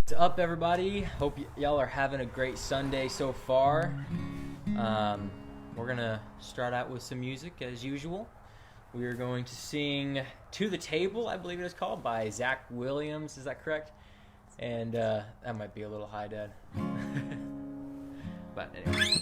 What's up, everybody? Hope y'all are having a great Sunday so far. We're gonna start out with some music as usual. We are going to sing "To the Table," I believe it is called, by Zach Williams. Is that correct? And that might be a little high, Dad. But anyway.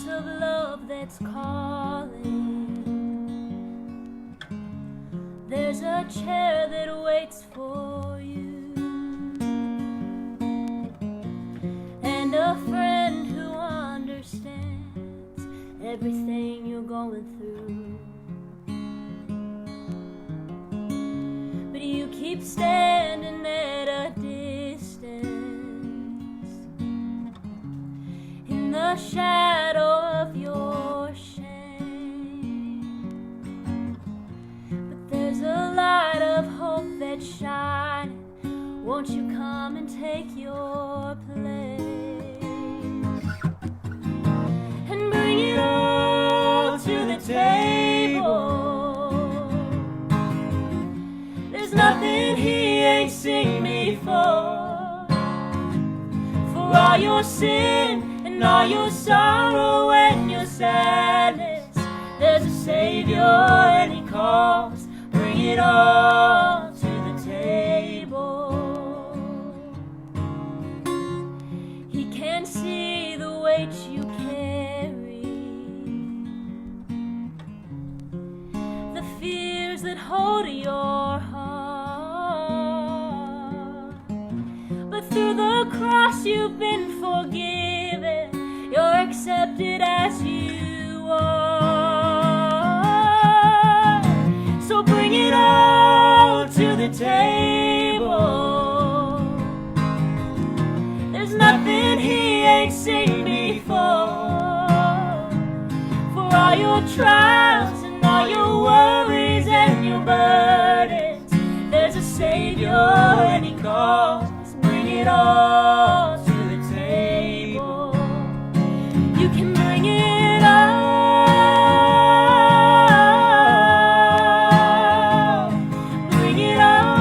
Of love that's calling. There's a chair that waits for you, and a friend who understands everything you're going through. But you keep standing at a distance in the shadow of your shame. But there's a light of hope that's shining. Won't you come and take your place and bring it all to the table? There's nothing he ain't seen before. For all your sin and all your sorrow and your sadness, there's a Savior and He calls. Bring it all to the table. He can see the weight you carry, the fears that hold your heart. But through the cross you've been forgiven. You're accepted as you are. So bring it all to the table. There's nothing he ain't seen before. For all your trials and all your worries and your burdens, there's a Savior and He calls. Bring it all to the table. You can bring it all. Bring it all.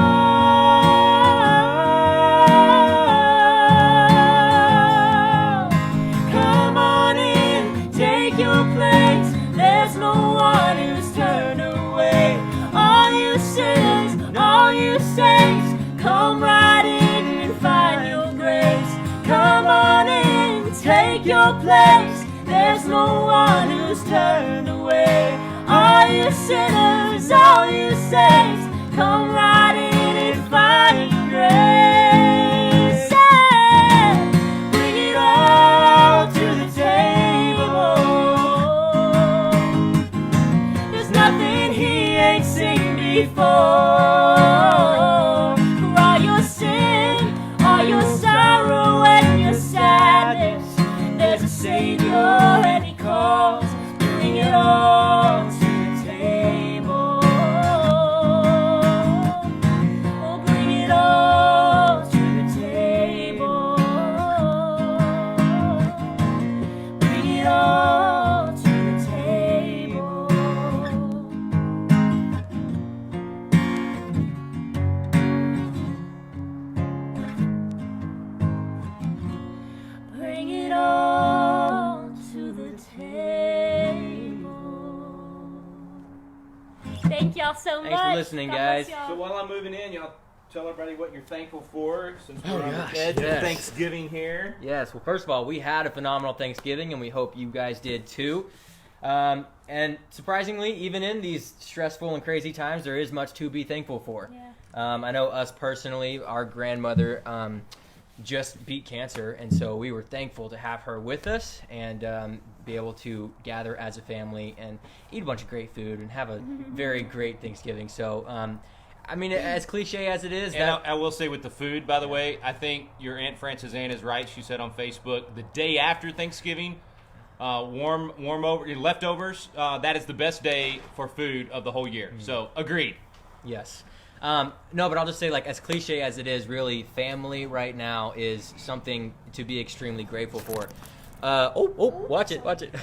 Come on in, take your place. There's no one who's turned away. All you sinners, all you saints, come right in and find your grace. Come on in, take your place. There's no one who's turned away. All you sinners, all you saints, come right in and find your grace. Yeah. Bring it all to the table. There's nothing he ain't seen before. For all your sin, all your sorrow and your sadness, there's a Savior and He calls. Bring it all to the table. Oh, bring it all to the table. Bring it all to the table. Bring it all to the table. Thank y'all so much. Thanks for listening, guys. So while I'm moving in, y'all tell everybody what you're thankful for, since we're on gosh, the edge of yes. Thanksgiving here. Yes, well, first of all, we had a phenomenal Thanksgiving, and we hope you guys did too. And surprisingly, even in these stressful and crazy times, there is much to be thankful for. Yeah. I know us personally, our grandmother just beat cancer, and so we were thankful to have her with us and be able to gather as a family and eat a bunch of great food and have a very great Thanksgiving. So, I mean, as cliche as it is, And I will say with the food, by the way, I think your Aunt Frances Ann is right. She said on Facebook, the day after Thanksgiving, warm over leftovers. That is the best day for food of the whole year. So agreed. yes. No, but I'll just say, like, as cliche as it is, really, family right now is something to be extremely grateful for. Watch it.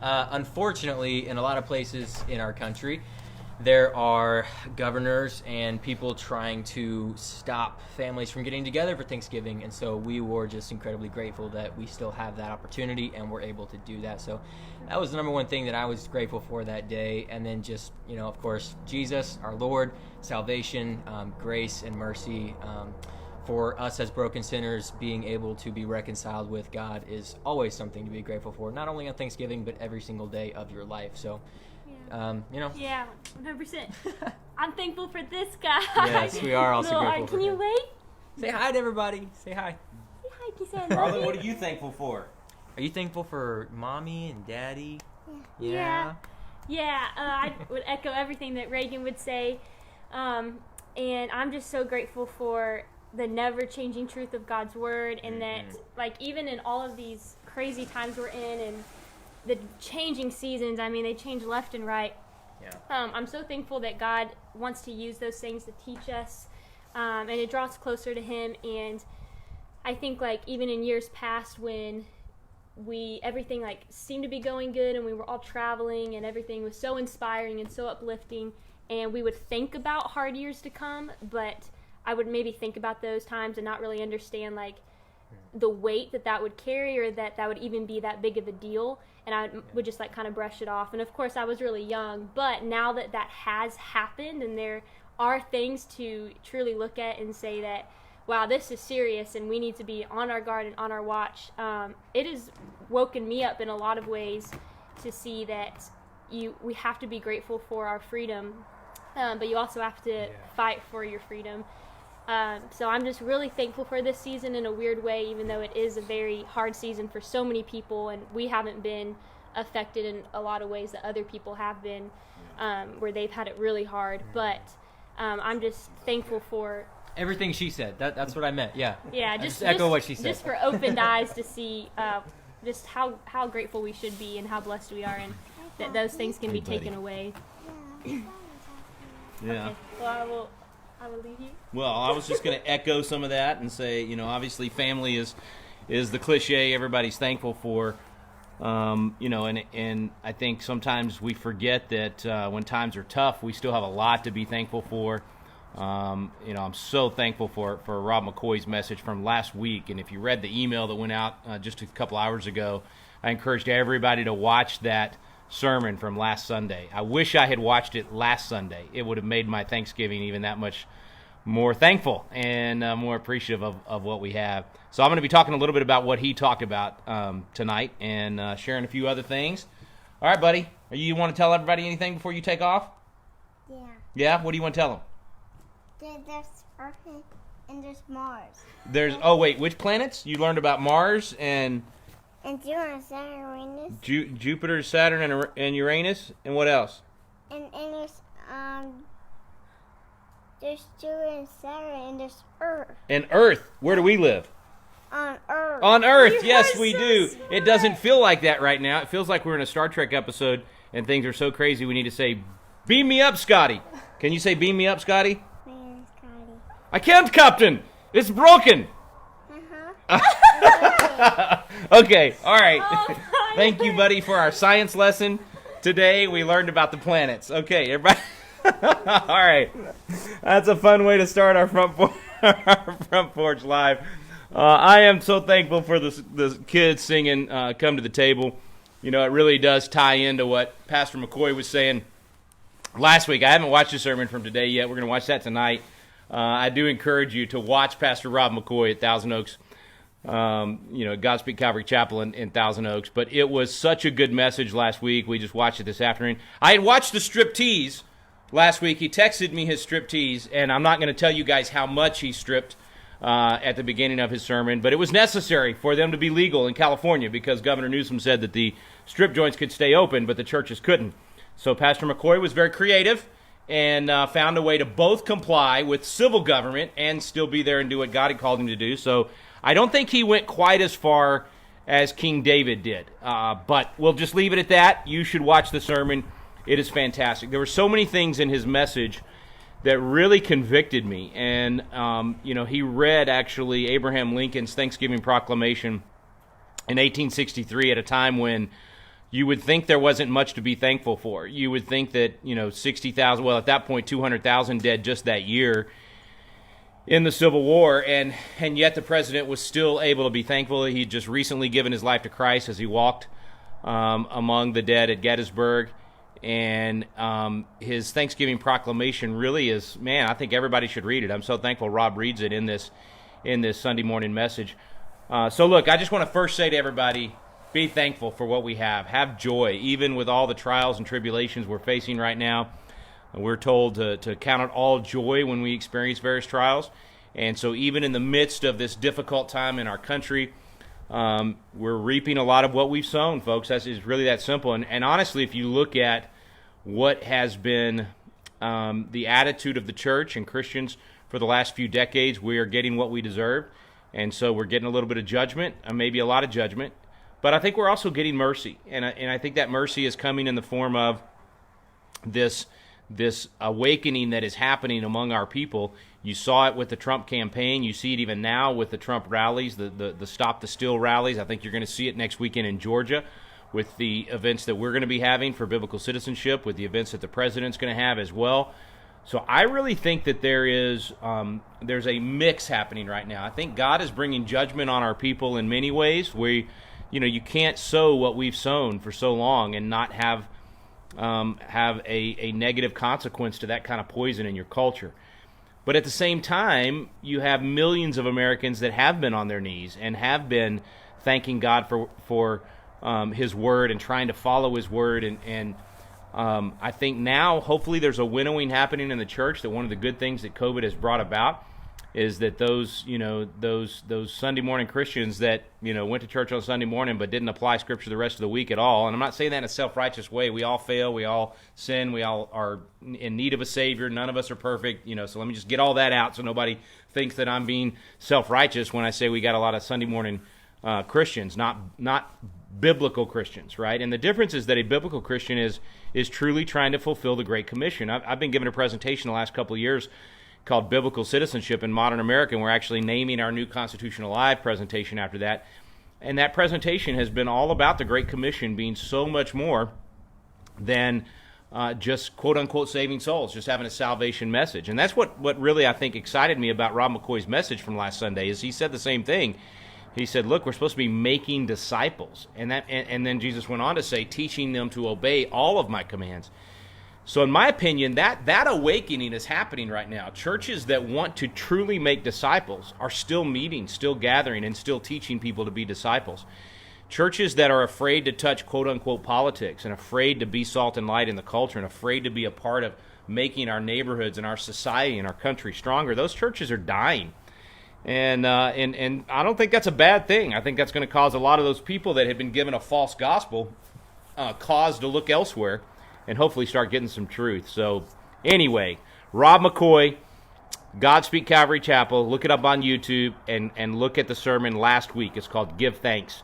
Unfortunately, in a lot of places in our country, there are governors and people trying to stop families from getting together for Thanksgiving, and so we were just incredibly grateful that we still have that opportunity and we're able to do that. So that was the number one thing that I was grateful for that day. And then just, of course, Jesus, our Lord, salvation, grace, and mercy. For us as broken sinners, being able to be reconciled with God is always something to be grateful for, not only on Thanksgiving, but every single day of your life. So, Yeah, 100%. I'm thankful for this guy. Yes, we are also grateful for Can you him. wait? Say hi to everybody. Say hi. Say hi, Cassandra. Harlan, what are you thankful for? Are you thankful for mommy and daddy? Yeah. I would echo everything that Reagan would say. And I'm just so grateful for the never-changing truth of God's Word, and that, like, even in all of these crazy times we're in and the changing seasons, I mean, they change left and right. Yeah. I'm so thankful that God wants to use those things to teach us, and it draws us closer to Him. And I think, like, even in years past when everything, like, seemed to be going good and we were all traveling and everything was so inspiring and so uplifting, and we would think about hard years to come, but I would maybe think about those times and not really understand, like, the weight that would carry, or that would even be that big of a deal, and I would just, like, kind of brush it off. And of course I was really young, but now that has happened and there are things to truly look at and say that, wow, this is serious and we need to be on our guard and on our watch, it has woken me up in a lot of ways to see that we have to be grateful for our freedom, but you also have to fight for your freedom. So I'm just really thankful for this season in a weird way, even though it is a very hard season for so many people, and we haven't been affected in a lot of ways that other people have been, where they've had it really hard. But I'm just thankful for everything she said. That's what I meant. Yeah. Yeah, just echo what she said. Just for opened eyes to see just how grateful we should be and how blessed we are, and that those things can be taken away. Yeah. Okay. Well, I will leave you. Well, I was just going to echo some of that and say, obviously family is the cliche everybody's thankful for, and I think sometimes we forget that when times are tough, we still have a lot to be thankful for. I'm so thankful for Rob McCoy's message from last week, and if you read the email that went out just a couple hours ago, I encouraged everybody to watch that sermon from last Sunday. I wish I had watched it last Sunday. It would have made my Thanksgiving even that much more thankful and more appreciative of what we have. So I'm going to be talking a little bit about what he talked about tonight, and sharing a few other things. All right, buddy. You want to tell everybody anything before you take off? Yeah. Yeah? What do you want to tell them? There's Earth and there's Mars. Which planets? You learned about Mars and Jupiter, Saturn, Uranus. Jupiter, Saturn, and Uranus, and what else? And there's Jupiter and Saturn, and there's Earth. And Earth. Where do we live? On Earth. On Earth, You yes, are we so do. smart. It doesn't feel like that right now. It feels like we're in a Star Trek episode, and things are so crazy. We need to say, "Beam me up, Scotty." Can you say, "Beam me up, Scotty"? Man, Scotty. I can't, Captain. It's broken. Okay, all right. Thank you, buddy, for our science lesson today. We learned about the planets. Okay, everybody. All right. That's a fun way to start our front porch live. I am so thankful for the kids singing "Come to the Table." It really does tie into what Pastor McCoy was saying last week. I haven't watched the sermon from today yet. We're going to watch that tonight. I do encourage you to watch Pastor Rob McCoy at Thousand Oaks, Godspeed Calvary Chapel in Thousand Oaks. But it was such a good message last week. We just watched it this afternoon. I had watched the striptease last week. He texted me his striptease, and I'm not going to tell you guys how much he stripped at the beginning of his sermon, but it was necessary for them to be legal in California because Governor Newsom said that the strip joints could stay open, but the churches couldn't. So Pastor McCoy was very creative and found a way to both comply with civil government and still be there and do what God had called him to do. So I don't think he went quite as far as King David did, but we'll just leave it at that. You should watch the sermon. It is fantastic. There were so many things in his message that really convicted me. And, he read actually Abraham Lincoln's Thanksgiving Proclamation in 1863 at a time when you would think there wasn't much to be thankful for. You would think that, 60,000, well, at that point, 200,000 dead just that year in the Civil War, and yet the president was still able to be thankful. He'd just recently given his life to Christ as he walked among the dead at Gettysburg. And his Thanksgiving Proclamation really is, man, I think everybody should read it. I'm so thankful Rob reads it in this Sunday morning message. So look, I just want to first say to everybody, be thankful for what we have. Have joy, even with all the trials and tribulations we're facing right now. We're told to count it all joy when we experience various trials. And so even in the midst of this difficult time in our country, we're reaping a lot of what we've sown, folks. That's really that simple. And honestly, if you look at what has been the attitude of the church and Christians for the last few decades, we are getting what we deserve. And so we're getting a little bit of judgment, maybe a lot of judgment. But I think we're also getting mercy. And I think that mercy is coming in the form of this awakening that is happening among our people. You saw it with the Trump campaign. You see it even now with the Trump rallies, the Stop the Steal rallies. I think you're going to see it next weekend in Georgia with the events that we're going to be having for biblical citizenship, with the events that the president's going to have as well. So I really think that there's a mix happening right now. I think God is bringing judgment on our people in many ways. You can't sow what we've sown for so long and not have a negative consequence to that kind of poison in your culture. But at the same time, you have millions of Americans that have been on their knees and have been thanking God for His Word and trying to follow His Word. And I think now, hopefully, there's a winnowing happening in the church. That one of the good things that COVID has brought about is that those Sunday morning Christians that went to church on Sunday morning but didn't apply Scripture the rest of the week at all. And I'm not saying that in a self-righteous way. We all fail. We all sin. We all are in need of a Savior. None of us are perfect. So let me just get all that out so nobody thinks that I'm being self-righteous when I say we got a lot of Sunday morning Christians, not biblical Christians, right? And the difference is that a biblical Christian is truly trying to fulfill the Great Commission. I've been given a presentation the last couple of years called Biblical Citizenship in Modern America, and we're actually naming our new Constitutional Live presentation after that. And that presentation has been all about the Great Commission being so much more than just quote-unquote saving souls, just having a salvation message. And that's what really I think excited me about Rob McCoy's message from last Sunday, is he said the same thing. He said, look, we're supposed to be making disciples. And then Jesus went on to say, teaching them to obey all of my commands. So in my opinion, that awakening is happening right now. Churches that want to truly make disciples are still meeting, still gathering, and still teaching people to be disciples. Churches that are afraid to touch quote-unquote politics and afraid to be salt and light in the culture and afraid to be a part of making our neighborhoods and our society and our country stronger, those churches are dying. And I don't think that's a bad thing. I think that's going to cause a lot of those people that have been given a false gospel cause to look elsewhere and hopefully start getting some truth. So anyway, Rob McCoy, Godspeak Calvary Chapel. Look it up on YouTube and look at the sermon last week. It's called Give Thanks.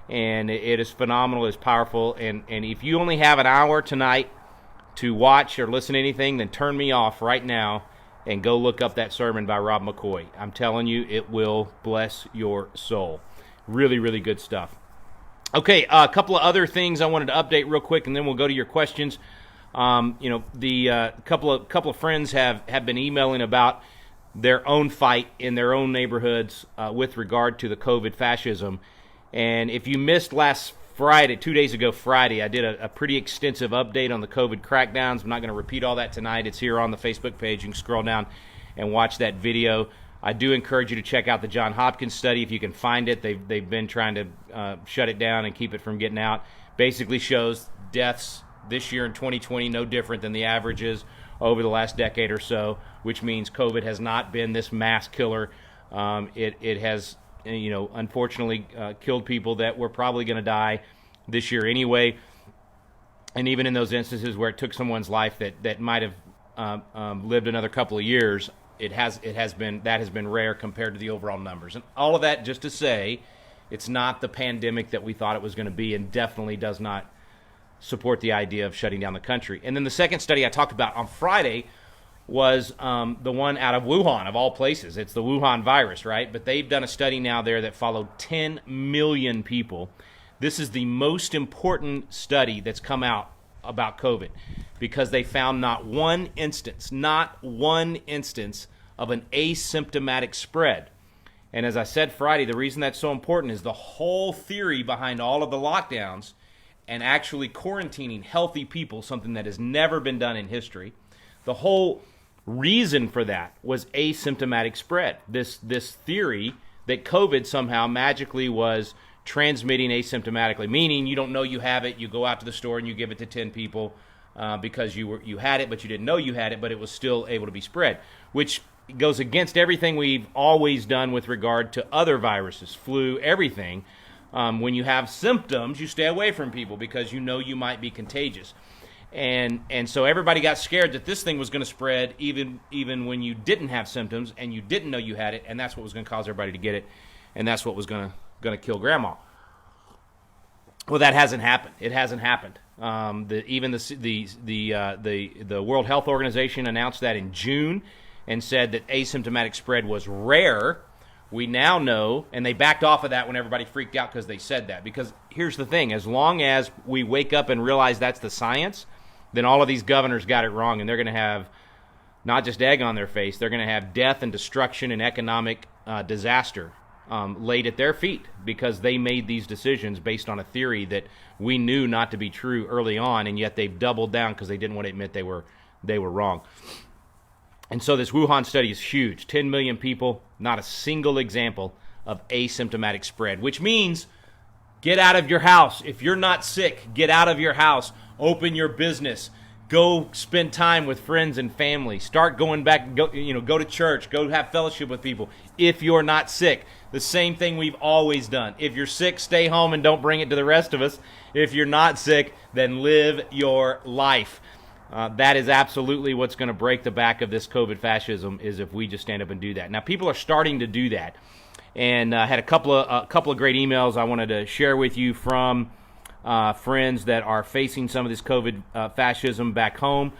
And it is phenomenal. It's powerful. And if you only have an hour tonight to watch or listen to anything, then turn me off right now and go look up that sermon by Rob McCoy. I'm telling you, it will bless your soul. Really, really good stuff. Okay, a couple of other things I wanted to update real quick, and then we'll go to your questions. The couple of friends have been emailing about their own fight in their own neighborhoods with regard to the COVID fascism. And if you missed last Friday, 2 days ago Friday, I did a pretty extensive update on the COVID crackdowns. I'm not going to repeat all that tonight. It's here on the Facebook page. You can scroll down and watch that video. I do encourage you to check out the Johns Hopkins study if you can find it. They've been trying to shut it down and keep it from getting out. Basically shows deaths this year in 2020 no different than the averages over the last decade or so, which means COVID has not been this mass killer. It has, unfortunately killed people that were probably going to die this year anyway. And even in those instances where it took someone's life that might have lived another couple of years, that has been rare compared to the overall numbers. And all of that just to say, it's not the pandemic that we thought it was going to be, and definitely does not support the idea of shutting down the country. And then the second study I talked about on Friday was the one out of Wuhan, of all places. It's the Wuhan virus, right? But they've done a study now there that followed 10 million people. This is the most important study that's come out about COVID because they found not one instance of an asymptomatic spread. And as I said Friday, the reason that's so important is the whole theory behind all of the lockdowns and actually quarantining healthy people, something that has never been done in history. The whole reason for that was asymptomatic spread. This theory that COVID somehow magically was transmitting asymptomatically, meaning you don't know you have it, you go out to the store and you give it to 10 people because you had it, but you didn't know you had it, but it was still able to be spread, which goes against everything we've always done with regard to other viruses, flu, everything. When you have symptoms, you stay away from people because you know you might be contagious. And so everybody got scared that this thing was going to spread even when you didn't have symptoms and you didn't know you had it, and that's what was going to cause everybody to get it, and that's what was going to kill Grandma. Well, that hasn't happened. It hasn't happened. Even the World Health Organization announced that in June and said that asymptomatic spread was rare. We now know, and they backed off of that when everybody freaked out because they said that. Because here's the thing, as long as we wake up and realize that's the science, then all of these governors got it wrong, and they're going to have not just egg on their face, they're going to have death and destruction and economic disaster laid at their feet because they made these decisions based on a theory that we knew not to be true early on, and yet they've doubled down because they didn't want to admit they were wrong. And so this Wuhan study is huge. 10 million people, not a single example of asymptomatic spread, which means get out of your house. If you're not sick, get out of your house. Open your business. Go spend time with friends and family. Start going back, go to church. Go have fellowship with people if you're not sick. The same thing we've always done. If you're sick, stay home and don't bring it to the rest of us. If you're not sick, then live your life. That is absolutely what's going to break the back of this COVID fascism is if we just stand up and do that. Now, people are starting to do that, and had a couple of great emails I wanted to share with you from friends that are facing some of this COVID fascism back home.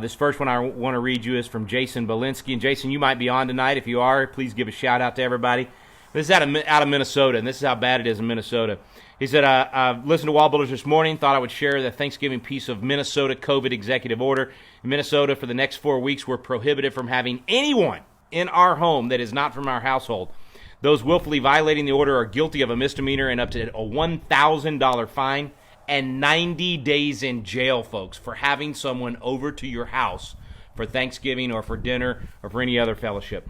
This first one I want to read you is from Jason Belinsky. And Jason, you might be on tonight. If you are, please give a shout out to everybody. This is out of Minnesota, and this is how bad it is in Minnesota. He said, I listened to Wall Builders this morning, thought I would share the Thanksgiving piece of Minnesota COVID executive order. In Minnesota, for the next 4 weeks, we're prohibited from having anyone in our home that is not from our household. Those willfully violating the order are guilty of a misdemeanor and up to a $1,000 fine and 90 days in jail, folks, for having someone over to your house for Thanksgiving or for dinner or for any other fellowship.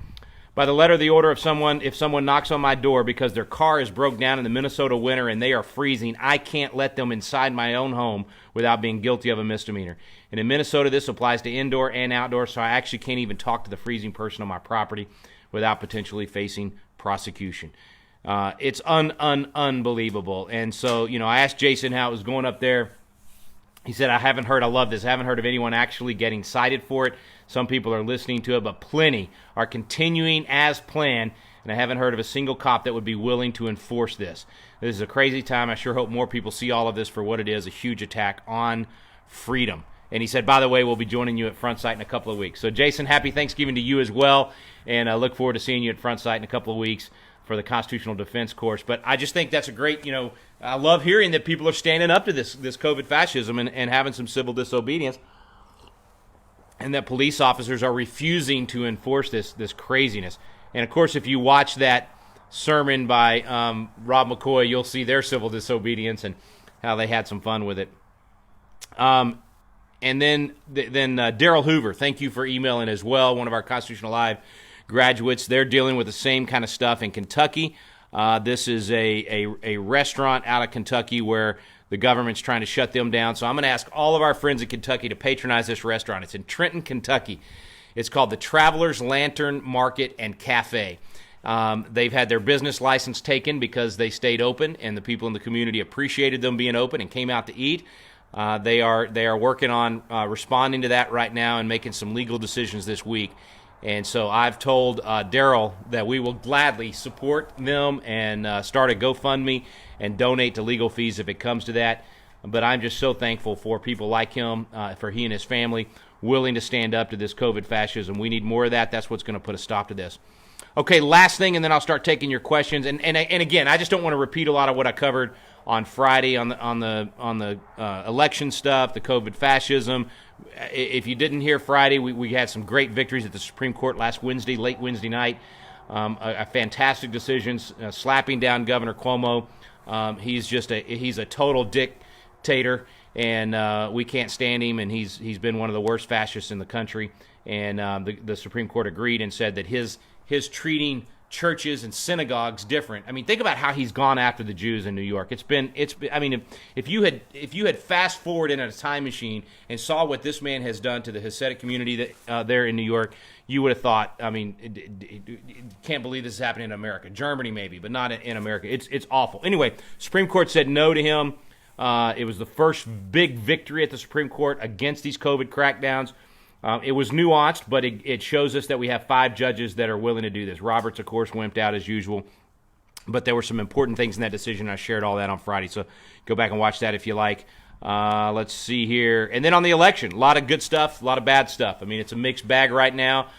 By the letter of the order, if someone knocks on my door because their car is broke down in the Minnesota winter and they are freezing, I can't let them inside my own home without being guilty of a misdemeanor. And in Minnesota, this applies to indoor and outdoor, so I actually can't even talk to the freezing person on my property without potentially facing prosecution. It's unbelievable. And so, I asked Jason how it was going up there. He said, I love this. I haven't heard of anyone actually getting cited for it. Some people are listening to it, but plenty are continuing as planned, and I haven't heard of a single cop that would be willing to enforce this. This is a crazy time. I sure hope more people see all of this for what it is, a huge attack on freedom. And he said, by the way, we'll be joining you at Front Sight in a couple of weeks. So, Jason, happy Thanksgiving to you as well, and I look forward to seeing you at Front Sight in a couple of weeks for the Constitutional Defense course. But I just think that's a great, I love hearing that people are standing up to this COVID fascism and having some civil disobedience, and that police officers are refusing to enforce this craziness. And, of course, if you watch that sermon by Rob McCoy, you'll see their civil disobedience and how they had some fun with it. And then Daryl Hoover, thank you for emailing as well, one of our Constitutional Live graduates. They're dealing with the same kind of stuff in Kentucky. This is a restaurant out of Kentucky where the government's trying to shut them down. So I'm going to ask all of our friends in Kentucky to patronize this restaurant. It's in Trenton, Kentucky. It's called the Traveler's Lantern Market and Cafe. They've had their business license taken because they stayed open, and the people in the community appreciated them being open and came out to eat. They are working on responding to that right now and making some legal decisions this week. And so I've told Daryl that we will gladly support them and start a GoFundMe and donate to legal fees if it comes to that. But I'm just so thankful for people like him, for he and his family willing to stand up to this COVID fascism. We need more of that. That's what's going to put a stop to this. Okay, last thing, and then I'll start taking your questions. And again, I just don't want to repeat a lot of what I covered on Friday on the election stuff, the COVID fascism. If you didn't hear Friday, we had some great victories at the Supreme Court last Wednesday, late Wednesday night. A fantastic decisions, slapping down Governor Cuomo. He's a total dictator, and we can't stand him. And he's been one of the worst fascists in the country. And the Supreme Court agreed and said that his treating churches and synagogues different. I mean, think about how he's gone after the Jews in New York. It's been. I mean, if you had fast forwarded in a time machine and saw what this man has done to the Hasidic community that there in New York, you would have thought. I mean, can't believe this is happening in America. Germany maybe, but not in America. It's awful. Anyway, Supreme Court said no to him. It was the first big victory at the Supreme Court against these COVID crackdowns. It was nuanced, but it shows us that we have 5 judges that are willing to do this. Roberts, of course, wimped out as usual, but there were some important things in that decision. I shared all that on Friday, so go back and watch that if you like. Let's see here. And then on the election, a lot of good stuff, a lot of bad stuff. I mean, it's a mixed bag right now.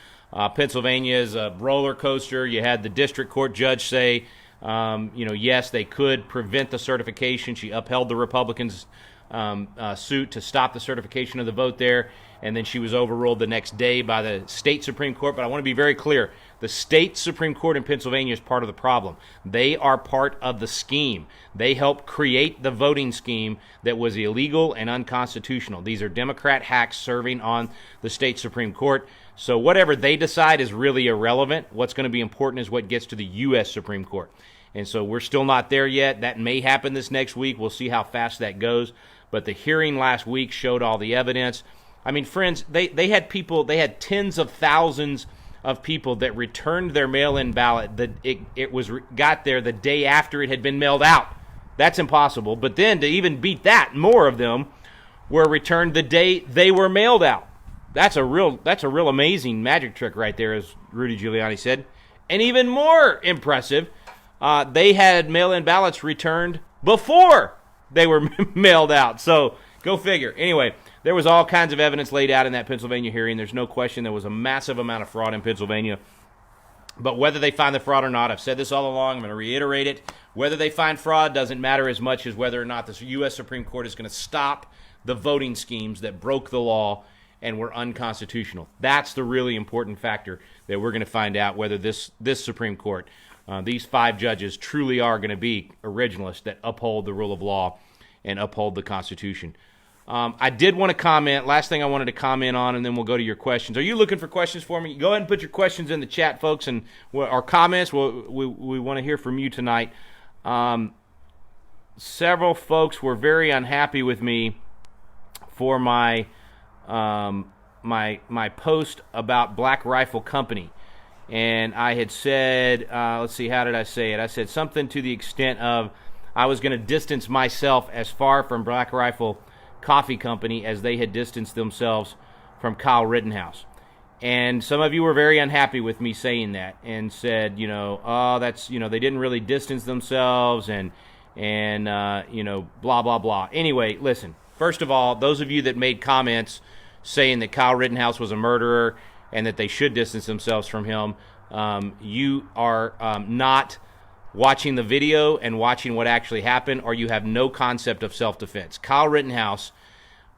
Pennsylvania is a roller coaster. You had the district court judge say, yes, they could prevent the certification. She upheld the Republicans' suit to stop the certification of the vote there. And then she was overruled the next day by the state Supreme Court. But I want to be very clear. The state Supreme Court in Pennsylvania is part of the problem. They are part of the scheme. They helped create the voting scheme that was illegal and unconstitutional. These are Democrat hacks serving on the state Supreme Court. So whatever they decide is really irrelevant. What's going to be important is what gets to the U.S. Supreme Court. And so we're still not there yet. That may happen this next week. We'll see how fast that goes. But the hearing last week showed all the evidence. I mean, friends, they had tens of thousands of people that returned their mail-in ballot that got there the day after it had been mailed out. That's impossible. But then to even beat that, more of them were returned the day they were mailed out. That's a real amazing magic trick right there, as Rudy Giuliani said. And even more impressive, they had mail-in ballots returned before they were mailed out. So go figure. Anyway, there was all kinds of evidence laid out in that Pennsylvania hearing. There's no question there was a massive amount of fraud in Pennsylvania. But whether they find the fraud or not, I've said this all along, I'm going to reiterate it. Whether they find fraud doesn't matter as much as whether or not the U.S. Supreme Court is going to stop the voting schemes that broke the law and were unconstitutional. That's the really important factor that we're going to find out whether this Supreme Court, these 5 judges, truly are going to be originalists that uphold the rule of law and uphold the Constitution. I did want to comment, last thing I wanted to comment on, and then we'll go to your questions. Are you looking for questions for me? Go ahead and put your questions in the chat, folks, and our comments. We want to hear from you tonight. Several folks were very unhappy with me for my post about Black Rifle Company. And I had said, let's see, how did I say it? I said something to the extent of I was going to distance myself as far from Black Rifle Coffee Company as they had distanced themselves from Kyle Rittenhouse. And some of you were very unhappy with me saying that and said, that's, they didn't really distance themselves and blah, blah, blah. Anyway, listen, first of all, those of you that made comments saying that Kyle Rittenhouse was a murderer and that they should distance themselves from him, you are not watching the video and watching what actually happened, or you have no concept of self-defense. Kyle Rittenhouse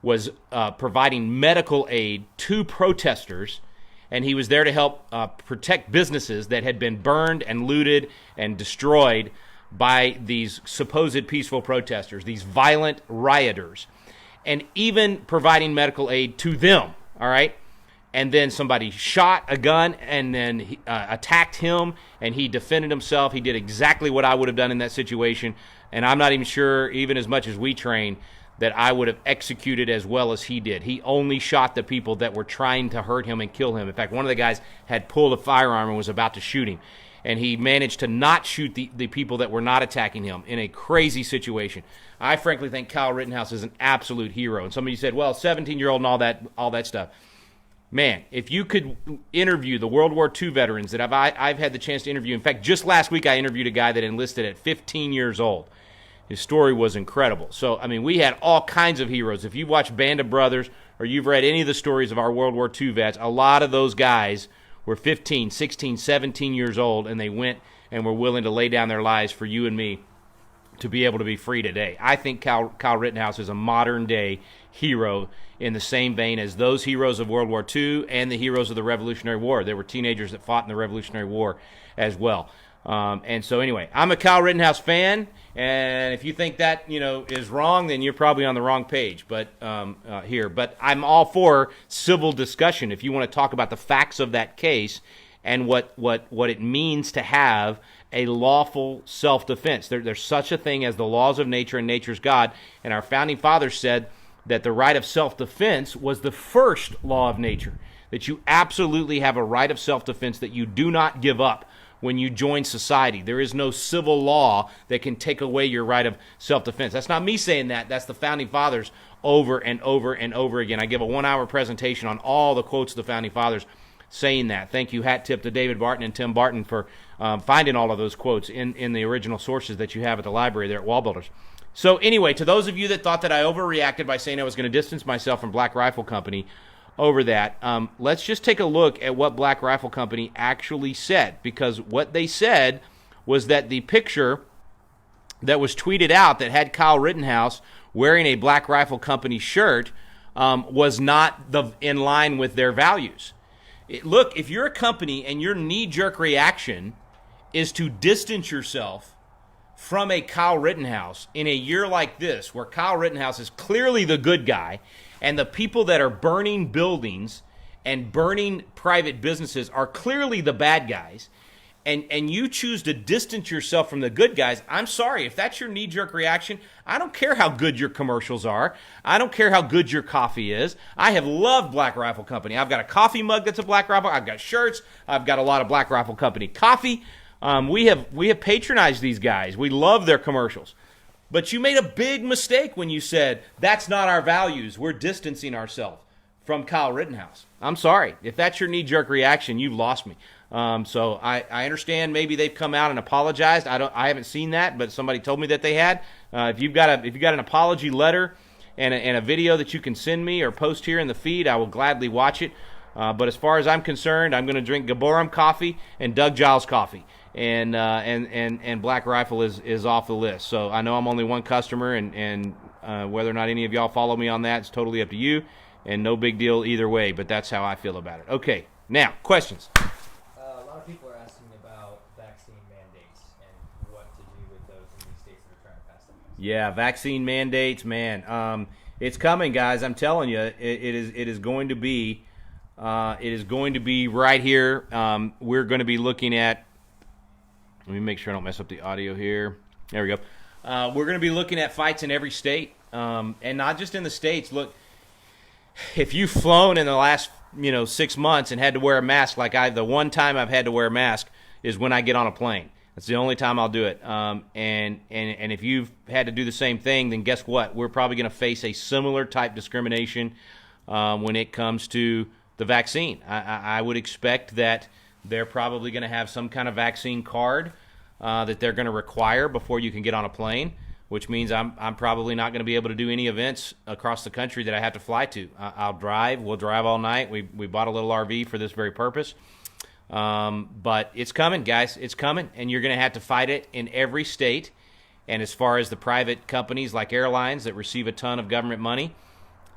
was providing medical aid to protesters, and he was there to help protect businesses that had been burned and looted and destroyed by these supposed peaceful protesters, these violent rioters, and even providing medical aid to them, all right? And then somebody shot a gun and then attacked him, and he defended himself. He did exactly what I would have done in that situation, and I'm not even sure, even as much as we train, that I would have executed as well as he did. He only shot the people that were trying to hurt him and kill him. In fact, one of the guys had pulled a firearm and was about to shoot him, and he managed to not shoot the people that were not attacking him in a crazy situation. I frankly think Kyle Rittenhouse is an absolute hero. And some of you said, well, 17-year-old and all that stuff. Man, if you could interview the World War II veterans that I've had the chance to interview. In fact, just last week I interviewed a guy that enlisted at 15 years old. His story was incredible. So, I mean, we had all kinds of heroes. If you watch Band of Brothers, or you've read any of the stories of our World War II vets, a lot of those guys were 15, 16, 17 years old, and they went and were willing to lay down their lives for you and me to be able to be free today. I think Kyle Rittenhouse is a modern-day hero in the same vein as those heroes of World War II and the heroes of the Revolutionary War. There were teenagers that fought in the Revolutionary War as well. And so anyway, I'm a Kyle Rittenhouse fan, and if you think that is wrong, then you're probably on the wrong page. But but I'm all for civil discussion. If you want to talk about the facts of that case and what it means to have a lawful self-defense, there's such a thing as the laws of nature and nature's God. And our founding fathers said that the right of self-defense was the first law of nature. That you absolutely have a right of self-defense that you do not give up when you join society. There is no civil law that can take away your right of self-defense. That's not me saying that. That's the Founding Fathers over and over and over again. I give a 1-hour presentation on all the quotes of the Founding Fathers saying that. Thank you, hat tip to David Barton and Tim Barton for finding all of those quotes in the original sources that you have at the library there at Wall Builders. So anyway, to those of you that thought that I overreacted by saying I was going to distance myself from Black Rifle Company over that, let's just take a look at what Black Rifle Company actually said, because what they said was that the picture that was tweeted out that had Kyle Rittenhouse wearing a Black Rifle Company shirt was not in line with their values. Look, if you're a company and your knee-jerk reaction is to distance yourself from a Kyle Rittenhouse in a year like this, where Kyle Rittenhouse is clearly the good guy, and the people that are burning buildings and burning private businesses are clearly the bad guys, and you choose to distance yourself from the good guys, I'm sorry. If that's your knee-jerk reaction, I don't care how good your commercials are. I don't care how good your coffee is. I have loved Black Rifle Company. I've got a coffee mug that's a Black Rifle. I've got shirts. I've got a lot of Black Rifle Company coffee. We have patronized these guys. We love their commercials. But you made a big mistake when you said, that's not our values. We're distancing ourselves from Kyle Rittenhouse. I'm sorry. If that's your knee-jerk reaction, you've lost me. So I understand maybe they've come out and apologized. I haven't seen that, but somebody told me that they had. If you've got an apology letter and a video that you can send me or post here in the feed, I will gladly watch it. But as far as I'm concerned, I'm going to drink Gaborum coffee and Doug Giles coffee. And Black Rifle is off the list. So I know I'm only one customer, and whether or not any of y'all follow me on that, it's totally up to you, and no big deal either way, but that's how I feel about it. Okay, now, questions. A lot of people are asking about vaccine mandates and what to do with those in these states that are trying to pass them. Yeah, vaccine mandates, man. It's coming, guys. I'm telling you, it is going to be right here. We're going to be looking at. Let me make sure I don't mess up the audio here. There we go. We're going to be looking at fights in every state, and not just in the states. Look, if you've flown in the last 6 months and had to wear a mask, the one time I've had to wear a mask is when I get on a plane. That's the only time I'll do it. And if you've had to do the same thing, then guess what? We're probably going to face a similar type discrimination when it comes to the vaccine. I would expect that they're probably going to have some kind of vaccine card that they're going to require before you can get on a plane, which means I'm probably not going to be able to do any events across the country that I have to fly to. I'll drive. We'll drive all night. We bought a little RV for this very purpose. But it's coming, guys. It's coming, and you're going to have to fight it in every state. And as far as the private companies like airlines that receive a ton of government money,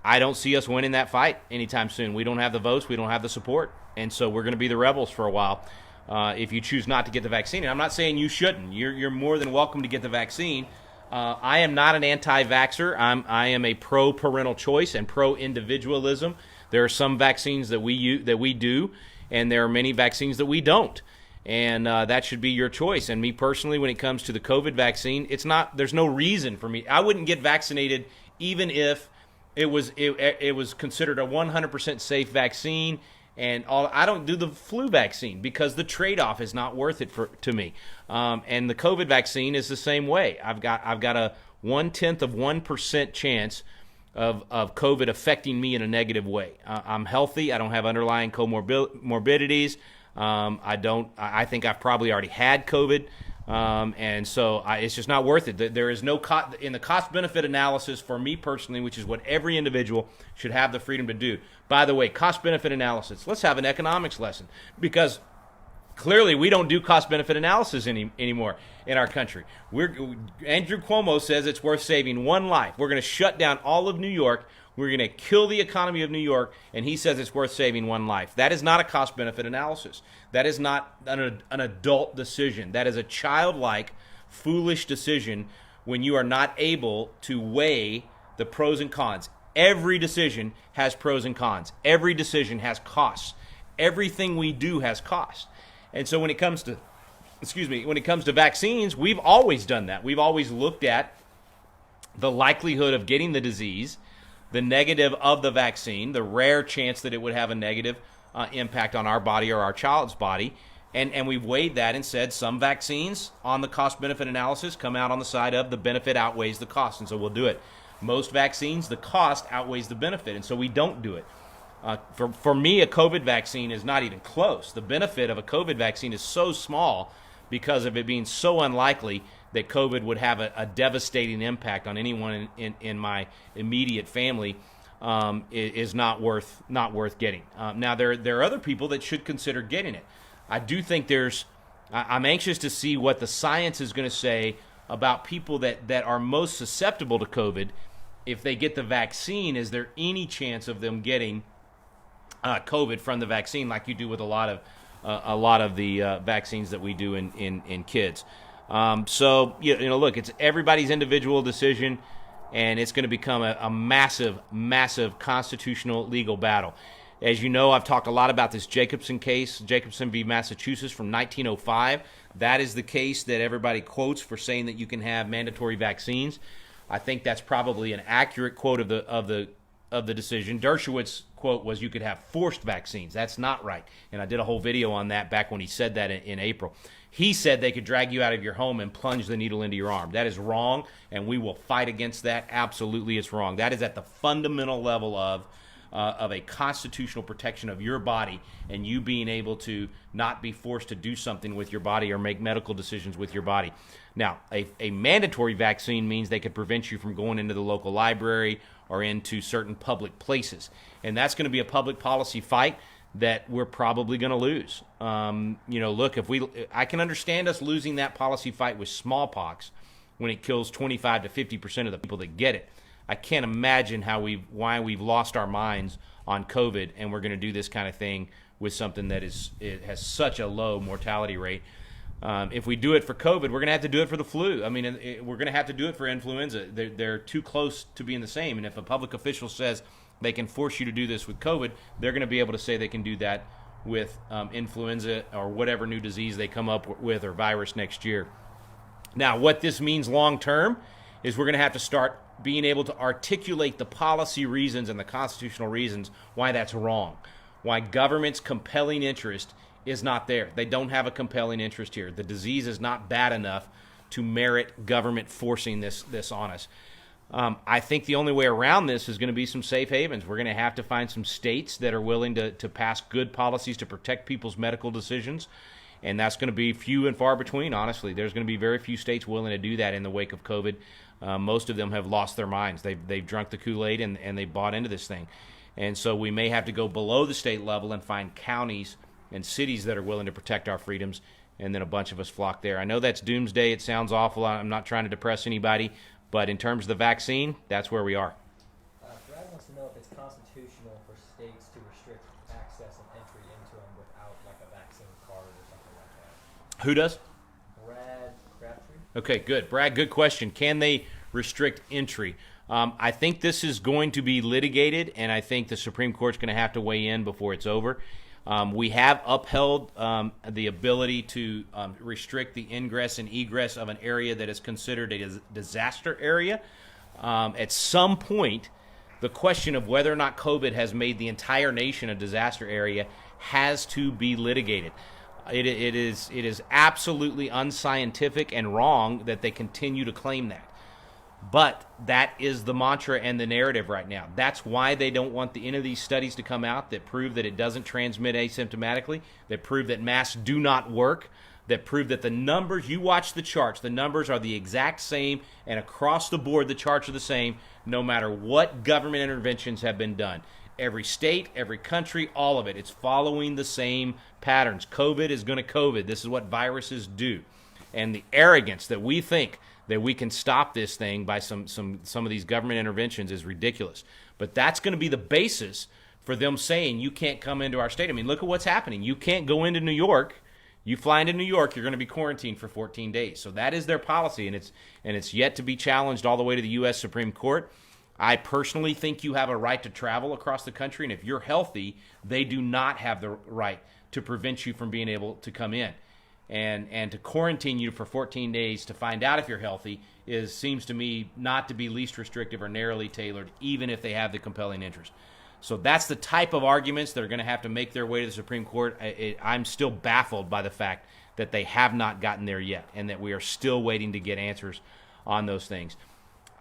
I don't see us winning that fight anytime soon. We don't have the votes. We don't have the support. And so we're going to be the rebels for a while if you choose not to get the vaccine. And I'm not saying you shouldn't. You're more than welcome to get the vaccine. I am not an anti-vaxxer. I am a pro-parental choice and pro-individualism. There are some vaccines that we do, and there are many vaccines that we don't. And that should be your choice. And me personally, when it comes to the COVID vaccine, there's no reason for me. I wouldn't get vaccinated even if it was considered a 100% safe vaccine. And I don't do the flu vaccine because the trade-off is not worth it to me. And the COVID vaccine is the same way. I've got a 0.1% chance of COVID affecting me in a negative way. I'm healthy. I don't have underlying comorbidities. I think I've probably already had COVID And so it's just not worth it. There is no in the cost-benefit analysis for me personally, which is what every individual should have the freedom to do. By the way, cost-benefit analysis. Let's have an economics lesson, because clearly we don't do cost-benefit analysis anymore in our country. Andrew Cuomo says it's worth saving one life. We're going to shut down all of New York. We're going to kill the economy of New York, and he says it's worth saving one life. That is not a cost-benefit analysis. That is not an adult decision. That is a childlike, foolish decision when you are not able to weigh the pros and cons. Every decision has pros and cons. Every decision has costs. Everything we do has costs. And so when it comes to vaccines, we've always done that. We've always looked at the likelihood of getting the disease, the negative of the vaccine, the rare chance that it would have a negative impact on our body or our child's body, and we've weighed that and said some vaccines on the cost-benefit analysis come out on the side of the benefit outweighs the cost, and so we'll do it. Most vaccines, the cost outweighs the benefit, and so we don't do it. For me, a COVID vaccine is not even close. The benefit of a COVID vaccine is so small because of it being so unlikely that COVID would have a devastating impact on anyone in my immediate family, is not worth getting. Now, there are other people that should consider getting it. I do think I'm anxious to see what the science is going to say about people that are most susceptible to COVID. If they get the vaccine, is there any chance of them getting COVID from the vaccine, like you do with a lot of the vaccines that we do in kids? So look, it's everybody's individual decision, and it's going to become a massive, massive constitutional legal battle. As you know, I've talked a lot about this Jacobson case, Jacobson v. Massachusetts from 1905. That is the case that everybody quotes for saying that you can have mandatory vaccines. I think that's probably an accurate quote of the decision. Dershowitz's quote was you could have forced vaccines. That's not right. And I did a whole video on that back when he said that in April. He said they could drag you out of your home and plunge the needle into your arm. That is wrong, and we will fight against that. Absolutely, it's wrong. That is at the fundamental level of a constitutional protection of your body and you being able to not be forced to do something with your body or make medical decisions with your body. Now, a mandatory vaccine means they could prevent you from going into the local library or into certain public places. And that's going to be a public policy fight that we're probably going to lose. Look, I can understand us losing that policy fight with smallpox when it kills 25 to 50% of the people that get it. I can't imagine why we've lost our minds on COVID, and we're going to do this kind of thing with something that it has such a low mortality rate. If we do it for COVID, we're going to have to do it for the flu. I mean, we're going to have to do it for influenza. They're too close to being the same. And if a public official says they can force you to do this with COVID, they're going to be able to say they can do that with influenza or whatever new disease they come up with or virus next year. Now, what this means long term is we're going to have to start being able to articulate the policy reasons and the constitutional reasons why that's wrong, why government's compelling interest is not there. They don't have a compelling interest here. The disease is not bad enough to merit government forcing this on us. I think the only way around this is going to be some safe havens. We're going to have to find some states that are willing to pass good policies to protect people's medical decisions, and that's going to be few and far between, honestly. There's going to be very few states willing to do that in the wake of COVID. Most of them have lost their minds. They've drunk the Kool-Aid and they bought into this thing. And so we may have to go below the state level and find counties and cities that are willing to protect our freedoms, and then a bunch of us flock there. I know that's doomsday. It sounds awful. I'm not trying to depress anybody, but in terms of the vaccine, that's where we are. Brad wants to know if it's constitutional for states to restrict access and entry into them without like a vaccine card or something like that. Who does? Brad Crabtree. Okay, good. Brad, good question. Can they restrict entry? I think this is going to be litigated, and I think the Supreme Court's going to have to weigh in before it's over. We have upheld the ability to restrict the ingress and egress of an area that is considered a disaster area. At some point, the question of whether or not COVID has made the entire nation a disaster area has to be litigated. It is absolutely unscientific and wrong that they continue to claim that. But that is the mantra and the narrative right now. That's why they don't want any of these studies to come out that prove that it doesn't transmit asymptomatically, that prove that masks do not work. that prove that the numbers, you watch the charts, the numbers are the exact same, and across the board the charts are the same no matter what government interventions have been done. Every state, every country, all of it, it's following the same patterns. COVID is going to COVID. This is what viruses do. And the arrogance that we think that we can stop this thing by some of these government interventions is ridiculous. But that's going to be the basis for them saying you can't come into our state. I mean, look at what's happening. You can't go into New York. You fly into New York, you're going to be quarantined for 14 days. So that is their policy, and it's yet to be challenged all the way to the U.S. Supreme Court. I personally think you have a right to travel across the country, and if you're healthy, they do not have the right to prevent you from being able to come in. And to quarantine you for 14 days to find out if you're healthy seems to me not to be least restrictive or narrowly tailored, even if they have the compelling interest. So that's the type of arguments that are going to have to make their way to the Supreme Court. I'm still baffled by the fact that they have not gotten there yet and that we are still waiting to get answers on those things.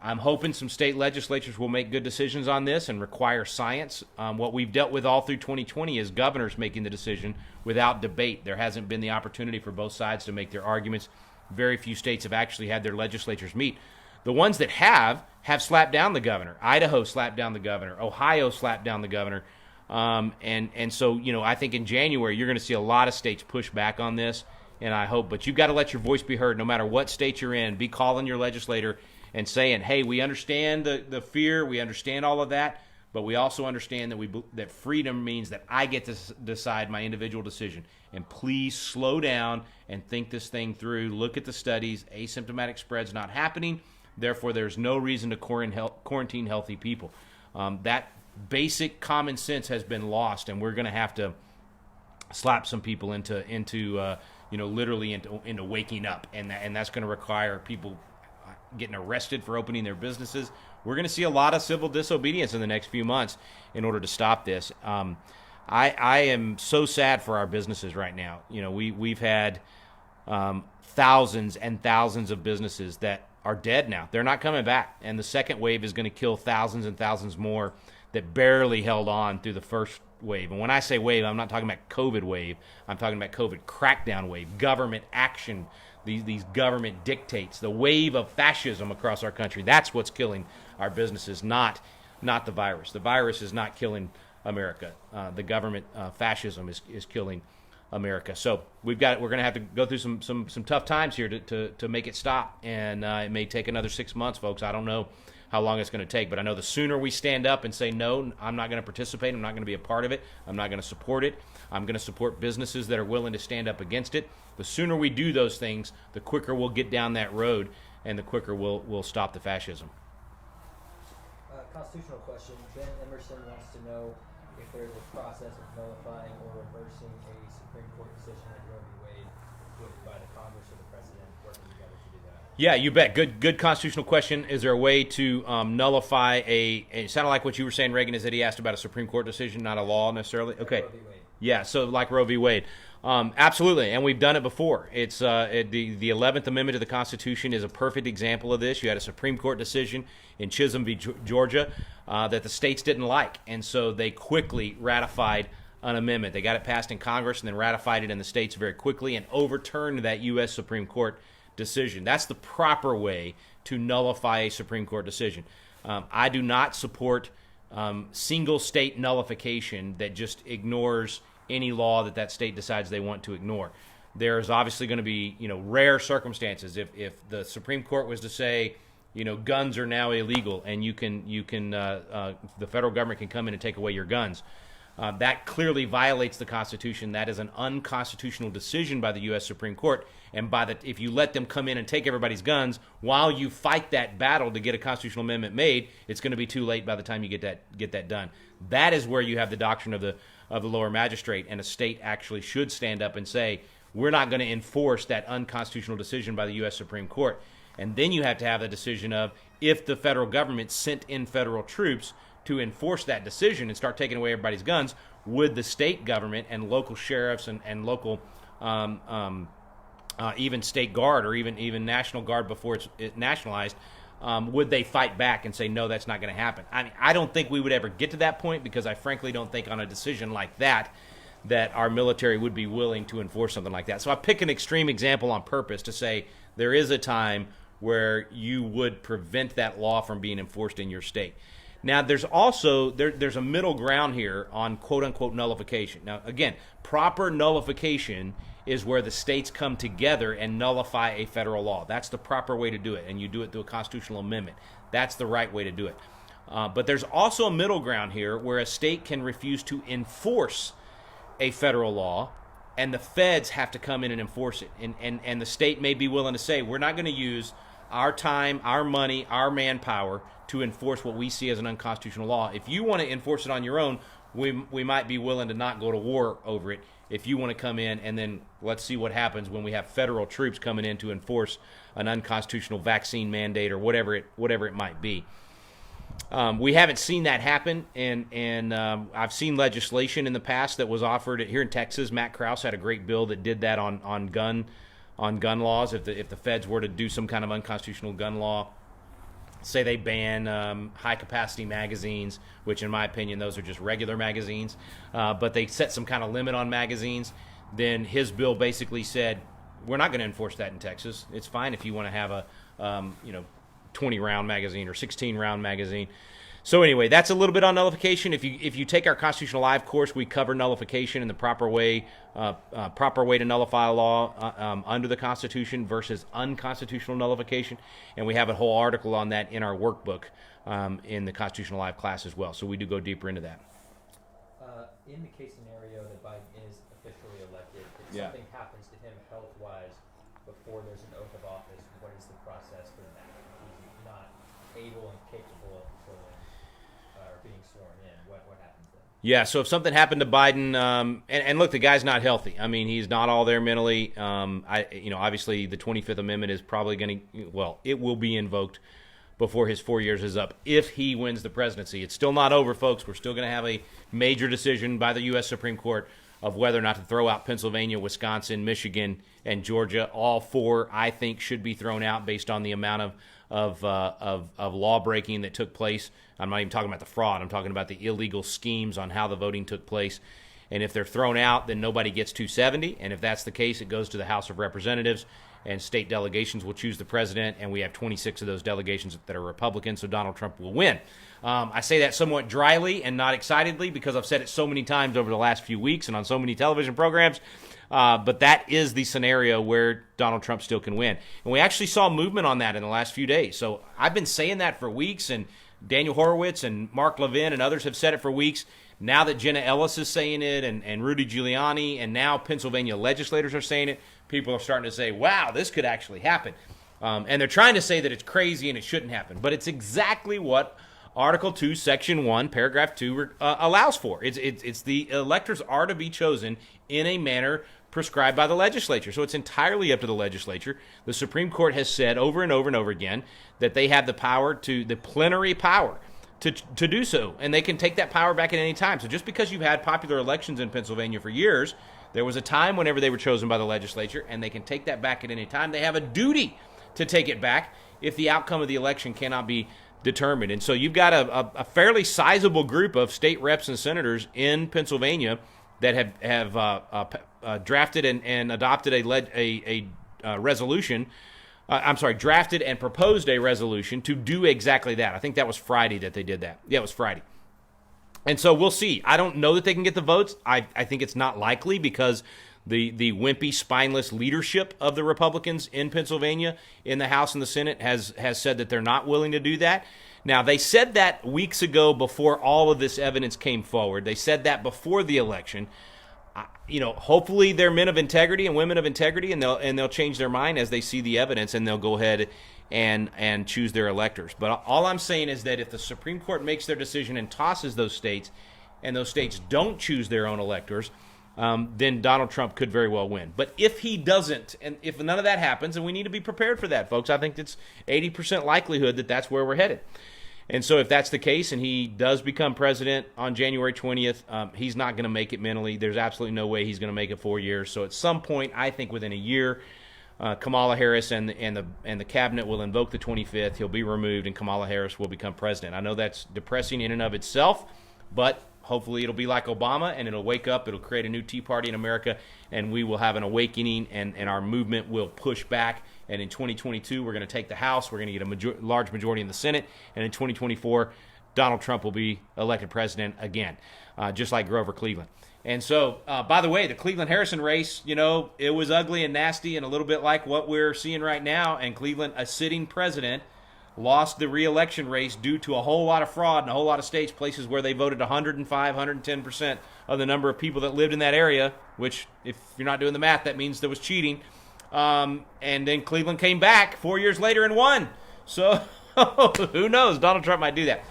I'm hoping some state legislatures will make good decisions on this and require science. What we've dealt with all through 2020 is governors making the decision without debate. There hasn't been the opportunity for both sides to make their arguments. Very few states have actually had their legislatures meet. The ones that have slapped down the governor. Idaho slapped down the governor. Ohio slapped down the governor. And so, I think in January you're going to see a lot of states push back on this, and I hope. But you've got to let your voice be heard no matter what state you're in. Be calling your legislator and saying, hey, we understand the fear, we understand all of that, but we also understand that freedom means that I get to decide my individual decision. And please slow down and think this thing through. Look at the studies. Asymptomatic spread's not happening. Therefore, there's no reason to quarantine healthy people. That basic common sense has been lost, and we're going to have to slap some people into literally into waking up, and that's going to require people getting arrested for opening their businesses. We're going to see a lot of civil disobedience in the next few months in order to stop this. I am so sad for our businesses right now. We've had thousands and thousands of businesses that are dead now. They're not coming back, and the second wave is going to kill thousands and thousands more that barely held on through the first wave. And when I say wave, I'm not talking about COVID wave. I'm talking about COVID crackdown wave, government action, these government dictates, the wave of fascism across our country. That's what's killing our businesses, not the virus. The virus is not killing America. The government fascism is killing America. So we're going to have to go through some tough times here to make it stop, and it may take another 6 months, folks. I don't know how long it's going to take, but I know the sooner we stand up and say, no, I'm not going to participate, I'm not going to be a part of it, I'm not going to support it, I'm going to support businesses that are willing to stand up against it. The sooner we do those things, the quicker we'll get down that road, and the quicker we'll stop the fascism. Constitutional question. Ben Emerson wants to know if there's a process of nullifying or reversing a Supreme Court decision like Roe v. Wade by the Congress or the President working together to do that. Yeah, you bet. Good constitutional question. Is there a way to nullify it sounded like what you were saying, Reagan, is that he asked about a Supreme Court decision, not a law necessarily? Okay. Roe v. Wade. Yeah, so like Roe v. Wade. Absolutely, and we've done it before. It's the 11th Amendment to the Constitution is a perfect example of this. You had a Supreme Court decision in Chisholm v. Georgia that the states didn't like, and so they quickly ratified an amendment. They got it passed in Congress and then ratified it in the states very quickly and overturned that U.S. Supreme Court decision. That's the proper way to nullify a Supreme Court decision. I do not support single state nullification that just ignores any law that state decides they want to ignore. There's obviously going to be, rare circumstances. If the Supreme Court was to say, guns are now illegal and the federal government can come in and take away your guns, that clearly violates the Constitution. That is an unconstitutional decision by the U.S. Supreme Court. And if you let them come in and take everybody's guns while you fight that battle to get a constitutional amendment made, it's going to be too late by the time you get that done. That is where you have the doctrine of the lower magistrate, and a state actually should stand up and say, we're not going to enforce that unconstitutional decision by the U.S. Supreme Court. And then you have to have the decision of, if the federal government sent in federal troops to enforce that decision and start taking away everybody's guns, would the state government and local sheriffs and local even state guard or even National Guard before it's nationalized, would they fight back and say, no, that's not going to happen? I mean, I don't think we would ever get to that point, because I frankly don't think on a decision like that that our military would be willing to enforce something like that. So I pick an extreme example on purpose to say there is a time where you would prevent that law from being enforced in your state. Now, there's also there's a middle ground here on quote-unquote nullification. Now, again, proper nullification is where the states come together and nullify a federal law. That's the proper way to do it, and you do it through a constitutional amendment. That's the right way to do it. But there's also a middle ground here where a state can refuse to enforce a federal law, and the feds have to come in and enforce it. And the state may be willing to say, we're not going to use our time, our money, our manpower to enforce what we see as an unconstitutional law. If you want to enforce it on your own, we might be willing to not go to war over it. If you want to come in, and then let's see what happens when we have federal troops coming in to enforce an unconstitutional vaccine mandate or whatever it might be. We haven't seen that happen, and I've seen legislation in the past that was offered here in Texas. Matt Krause had a great bill that did that on gun laws. If the feds were to do some kind of unconstitutional gun law, say they ban high-capacity magazines, which in my opinion those are just regular magazines, but they set some kind of limit on magazines, then his bill basically said, we're not going to enforce that in Texas. It's fine if you want to have a 20-round magazine or 16-round magazine. So anyway, that's a little bit on nullification. If you take our Constitutional Live course, we cover nullification in the proper way to nullify a law under the Constitution versus unconstitutional nullification, and we have a whole article on that in our workbook in the Constitutional Live class as well. So we do go deeper into that. In the case scenario that Biden is officially elected, if Yeah. something happens to him health-wise before there's an oath of office, what is the process for that? He's not able and capable of fulfilling or being sworn in. What happens then? Yeah, so if something happened to Biden, and look, the guy's not healthy. I mean, he's not all there mentally. Obviously, the 25th Amendment is probably going to, it will be invoked before his 4 years is up if he wins the presidency. It's still not over, folks. We're still going to have a major decision by the U.S. Supreme Court of whether or not to throw out Pennsylvania, Wisconsin, Michigan, and Georgia. All four, I think, should be thrown out based on the amount of law breaking that took place. I'm not even talking about the fraud. I'm talking about the illegal schemes on how the voting took place. And if they're thrown out, then nobody gets 270. And if that's the case, it goes to the House of Representatives, and state delegations will choose the president, and we have 26 of those delegations that are Republican, so Donald Trump will win. I say that somewhat dryly and not excitedly because I've said it so many times over the last few weeks and on so many television programs, but that is the scenario where Donald Trump still can win. And we actually saw movement on that in the last few days. So I've been saying that for weeks, and Daniel Horowitz and Mark Levin and others have said it for weeks. Now that Jenna Ellis is saying it, and Rudy Giuliani, and now Pennsylvania legislators are saying it, people are starting to say, wow, this could actually happen. And they're trying to say that it's crazy and it shouldn't happen. But it's exactly what Article 2, Section 1, Paragraph 2 allows for. It's the electors are to be chosen in a manner prescribed by the legislature. So it's entirely up to the legislature. The Supreme Court has said over and over and over again that they have the plenary power to do so, and they can take that power back at any time. So just because you've had popular elections in Pennsylvania for years, there was a time whenever they were chosen by the legislature, and they can take that back at any time. They have a duty to take it back if the outcome of the election cannot be determined. And so you've got a fairly sizable group of state reps and senators in Pennsylvania that have drafted and adopted a resolution. Drafted and proposed a resolution to do exactly that. I think that was Friday that they did that. Yeah, it was Friday. And so we'll see. I don't know that they can get the votes. I think it's not likely because the wimpy, spineless leadership of the Republicans in Pennsylvania in the House and the Senate has said that they're not willing to do that. Now, they said that weeks ago before all of this evidence came forward. They said that before the election. Hopefully they're men of integrity and women of integrity, and they'll change their mind as they see the evidence, and they'll go ahead and choose their electors. But all I'm saying is that if the Supreme Court makes their decision and tosses those states, and those states don't choose their own electors, then Donald Trump could very well win. But if he doesn't, and if none of that happens, and we need to be prepared for that, folks, I think it's 80% likelihood that that's where we're headed. And so if that's the case and he does become president on January 20th, he's not going to make it mentally. There's absolutely no way he's going to make it 4 years. So at some point, I think within a year, Kamala Harris and the cabinet will invoke the 25th. He'll be removed, and Kamala Harris will become president. I know that's depressing in and of itself, but hopefully it'll be like Obama, and it'll wake up, it'll create a new Tea Party in America, and we will have an awakening, and our movement will push back. And in 2022, we're going to take the House, we're going to get a large majority in the Senate, and in 2024, Donald Trump will be elected president again, just like Grover Cleveland. And so, by the way, the Cleveland-Harrison race, it was ugly and nasty and a little bit like what we're seeing right now. And Cleveland, a sitting president, lost the re-election race due to a whole lot of fraud in a whole lot of states, places where they voted 105, 110% of the number of people that lived in that area, which, if you're not doing the math, that means there was cheating. And then Cleveland came back 4 years later and won. So, who knows? Donald Trump might do that.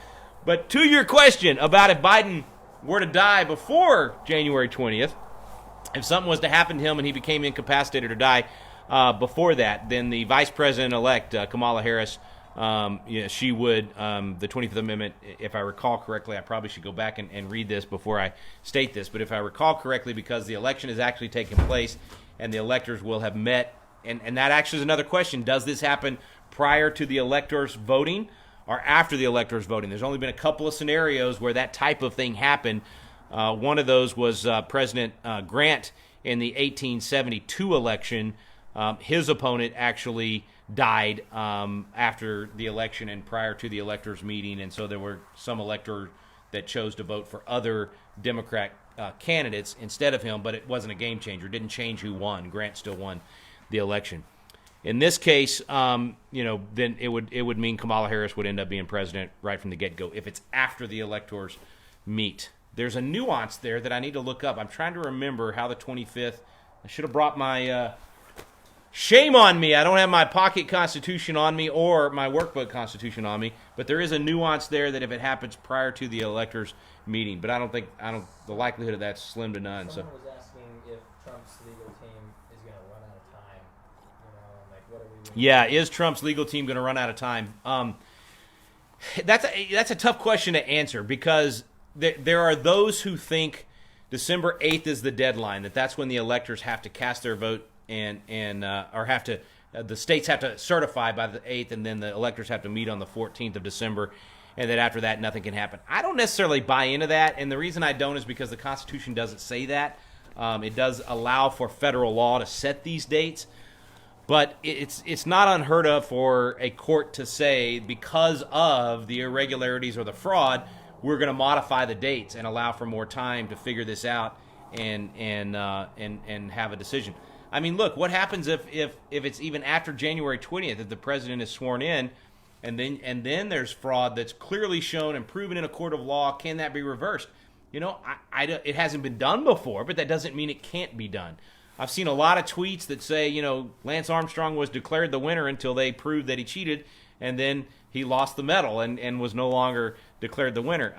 But to your question about if Biden were to die before January 20th, if something was to happen to him and he became incapacitated or die before that, then the vice president-elect, Kamala Harris, she would, the 25th Amendment, if I recall correctly, I probably should go back and read this before I state this, but if I recall correctly, because the election is actually taking place and the electors will have met, and that actually is another question, does this happen prior to the electors voting or after the electors voting? There's only been a couple of scenarios where that type of thing happened. One of those was President Grant in the 1872 election. His opponent actually died after the election and prior to the electors meeting, and so there were some electors that chose to vote for other Democrat candidates instead of him, but it wasn't a game changer. It didn't change who won. Grant still won the election. In this case, then it would mean Kamala Harris would end up being president right from the get-go if it's after the electors meet. There's a nuance there that I need to look up. I'm trying to remember how the 25th. I should have brought my. Shame on me! I don't have my pocket Constitution on me or my workbook Constitution on me. But there is a nuance there that if it happens prior to the electors meeting, but the likelihood of that's slim to none. Someone was asking if Trump's legal team is going to run out of time. What are we? Yeah, is Trump's legal team going to run out of time? That's a tough question to answer because there are those who think December 8th is the deadline, that's when the electors have to cast their vote or have to the states have to certify by the 8th, and then the electors have to meet on the 14th of December, and that after that nothing can happen. I don't necessarily buy into that, and the reason I don't is because the Constitution doesn't say that. It does allow for federal law to set these dates, but it's not unheard of for a court to say because of the irregularities or the fraud, we're going to modify the dates and allow for more time to figure this out and have a decision. I mean, look, what happens if it's even after January 20th, if the president is sworn in, and then there's fraud that's clearly shown and proven in a court of law? Can that be reversed? It hasn't been done before, but that doesn't mean it can't be done. I've seen a lot of tweets that say, Lance Armstrong was declared the winner until they proved that he cheated, and then he lost the medal and was no longer declared the winner.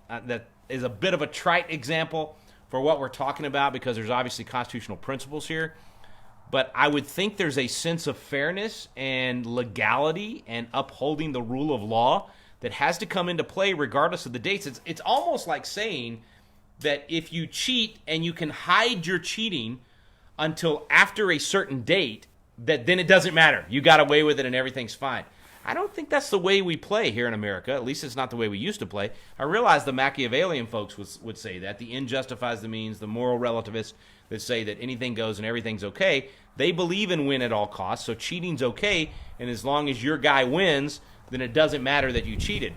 That is a bit of a trite example for what we're talking about because there's obviously constitutional principles here. But I would think there's a sense of fairness and legality and upholding the rule of law that has to come into play regardless of the dates. It's almost like saying that if you cheat and you can hide your cheating until after a certain date, that then it doesn't matter. You got away with it and everything's fine. I don't think that's the way we play here in America. At least it's not the way we used to play. I realize the Machiavellian folks would say that. The end justifies the means. The moral relativists that say that anything goes and everything's okay. They believe in win at all costs, so cheating's okay, and as long as your guy wins, then it doesn't matter that you cheated.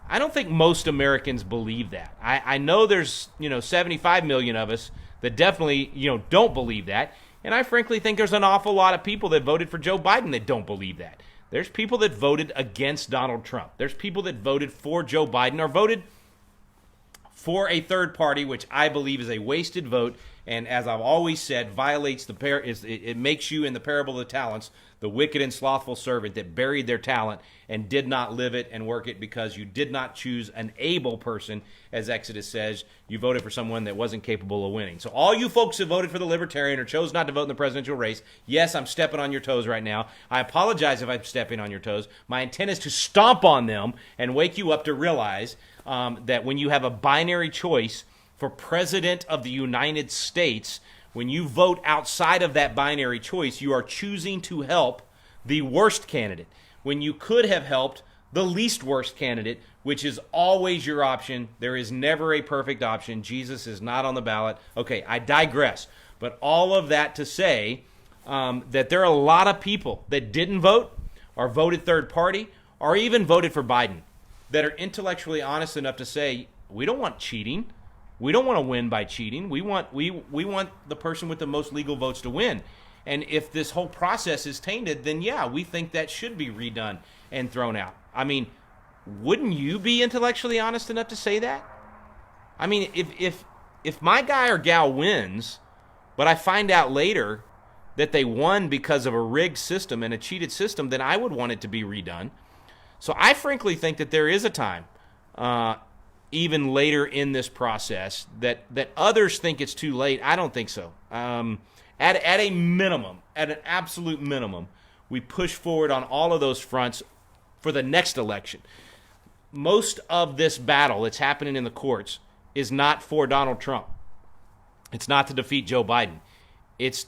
I don't think most Americans believe that. I know there's 75 million of us that definitely don't believe that, and I frankly think there's an awful lot of people that voted for Joe Biden that don't believe that. There's people that voted against Donald Trump. There's people that voted for Joe Biden or voted for a third party, which I believe is a wasted vote. And as I've always said, violates it makes you in the parable of the talents, the wicked and slothful servant that buried their talent and did not live it and work it because you did not choose an able person, as Exodus says. You voted for someone that wasn't capable of winning. So all you folks who voted for the Libertarian or chose not to vote in the presidential race, yes, I'm stepping on your toes right now. I apologize if I'm stepping on your toes. My intent is to stomp on them and wake you up to realize that when you have a binary choice for President of the United States, when you vote outside of that binary choice, you are choosing to help the worst candidate when you could have helped the least worst candidate which is always your option. There is never a perfect option. Jesus is not on the ballot. Okay, I digress. But all of that to say that there are a lot of people that didn't vote or voted third party or even voted for Biden that are intellectually honest enough to say, we don't want cheating. We don't want to win by cheating. We want the person with the most legal votes to win. And if this whole process is tainted, then yeah, we think that should be redone and thrown out. I mean, wouldn't you be intellectually honest enough to say that? I mean, if my guy or gal wins, but I find out later that they won because of a rigged system and a cheated system, then I would want it to be redone. So I frankly think that there is a time, even later in this process, that others think it's too late. I don't think so. At a minimum, at an absolute minimum, we push forward on all of those fronts for the next election. Most of this battle that's happening in the courts is not for Donald Trump. It's not to defeat Joe Biden. It's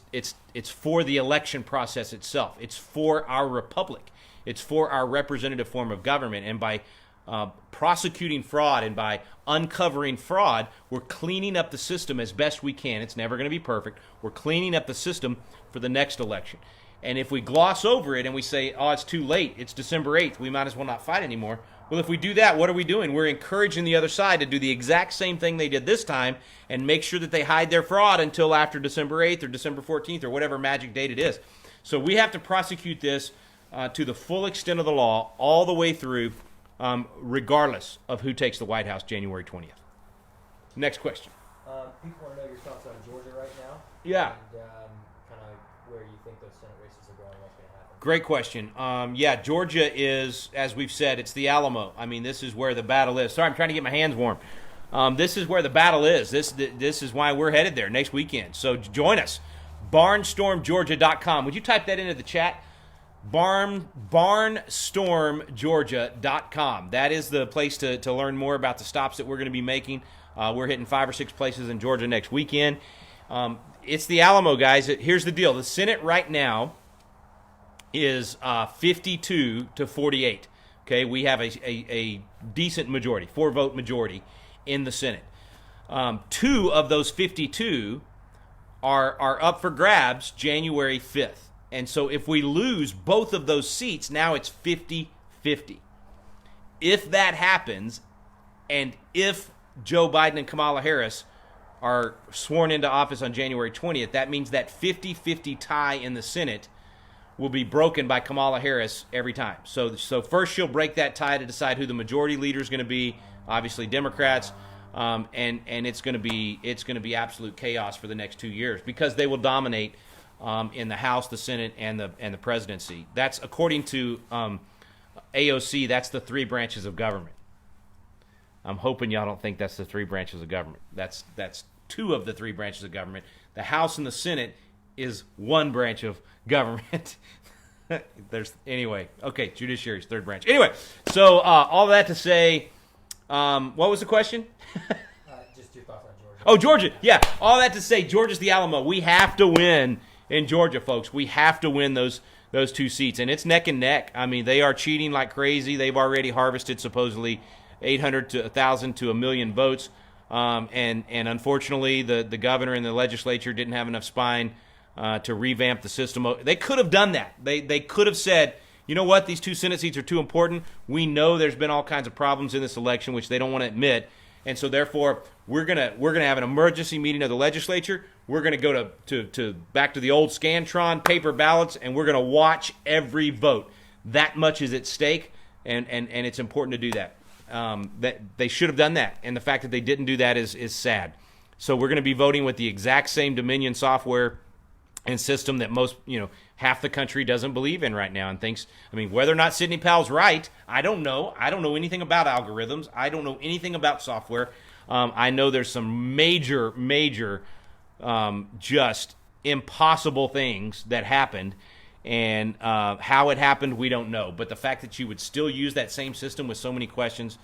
for the election process itself. It's for our republic. It's for our representative form of government. And by prosecuting fraud and by uncovering fraud, we're cleaning up the system as best we can. It's never going to be perfect. We're cleaning up the system for the next election. And if we gloss over it and we say, oh, it's too late, it's December 8th, we might as well not fight anymore. Well, if we do that, what are we doing? We're encouraging the other side to do the exact same thing they did this time and make sure that they hide their fraud until after December 8th or December 14th or whatever magic date it is. So we have to prosecute this to the full extent of the law all the way through, regardless of who takes the White House January 20th. Next question. People want to know your thoughts on Georgia right now. Yeah. And kind of where you think those Senate races are going, what's going to happen. Great question. Yeah, Georgia is, as we've said, it's the Alamo. I mean, this is where the battle is. Sorry, I'm trying to get my hands warm. This is where the battle is. This is why we're headed there next weekend. So join us. barnstormgeorgia.com. Would you type that into the chat? barnstormgeorgia.com. That is the place to learn more about the stops that we're going to be making. We're hitting 5 or 6 places in Georgia next weekend. It's the Alamo, guys. Here's the deal. The Senate right now is 52 to 48. Okay, we have a decent majority, 4-vote majority in the Senate. 2 of those 52 are up for grabs January 5th. And so if we lose both of those seats, now it's 50-50. If that happens, and if Joe Biden and Kamala Harris are sworn into office on January 20th, that means that 50-50 tie in the Senate will be broken by Kamala Harris every time. So first she'll break that tie to decide who the majority leader is going to be, obviously Democrats, and it's going to be absolute chaos for the next 2 years because they will dominate in the House, the Senate, and the presidency. That's according to AOC. That's the 3 branches of government. I'm hoping y'all don't think that's the 3 branches of government. That's 2 of the 3 branches of government. The House and the Senate is 1 branch of government. Anyway. Okay, judiciary is 3rd branch. Anyway, so all that to say, what was the question? Just your thoughts on Georgia. Oh, Georgia. Yeah, all that to say, Georgia's the Alamo. We have to win in Georgia, folks. We have to win those 2 seats, and it's neck and neck. I mean, they are cheating like crazy. They've already harvested supposedly 800 to 1,000 to 1 million votes, and unfortunately, the governor and the legislature didn't have enough spine to revamp the system. They could have done that. They could have said, you know what, these 2 Senate seats are too important. We know there's been all kinds of problems in this election, which they don't want to admit, and so therefore we're gonna have an emergency meeting of the legislature. We're gonna go to back to the old Scantron paper ballots, and we're gonna watch every vote. That much is at stake, and it's important to do that. That they should have done that, and the fact that they didn't do that is sad. So we're going to be voting with the exact same Dominion software and system that most, half the country doesn't believe in right now and thinks, whether or not Sidney Powell's right, I don't know. I don't know anything about algorithms. I don't know anything about software. I know there's some major, just impossible things that happened. And how it happened, we don't know. But the fact that you would still use that same system with so many questions,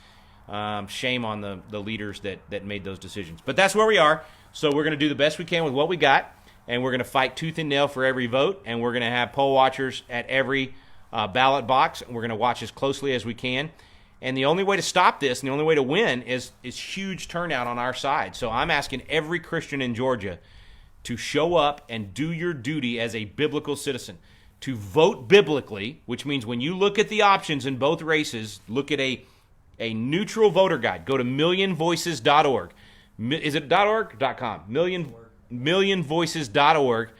shame on the leaders that made those decisions. But that's where we are. So we're going to do the best we can with what we got. And we're going to fight tooth and nail for every vote. And we're going to have poll watchers at every ballot box. And we're going to watch as closely as we can. And the only way to stop this and the only way to win is huge turnout on our side. So I'm asking every Christian in Georgia to show up and do your duty as a biblical citizen, to vote biblically, which means when you look at the options in both races, look at a neutral voter guide. Go to millionvoices.org. Is it .org? .com. Millionvoices.org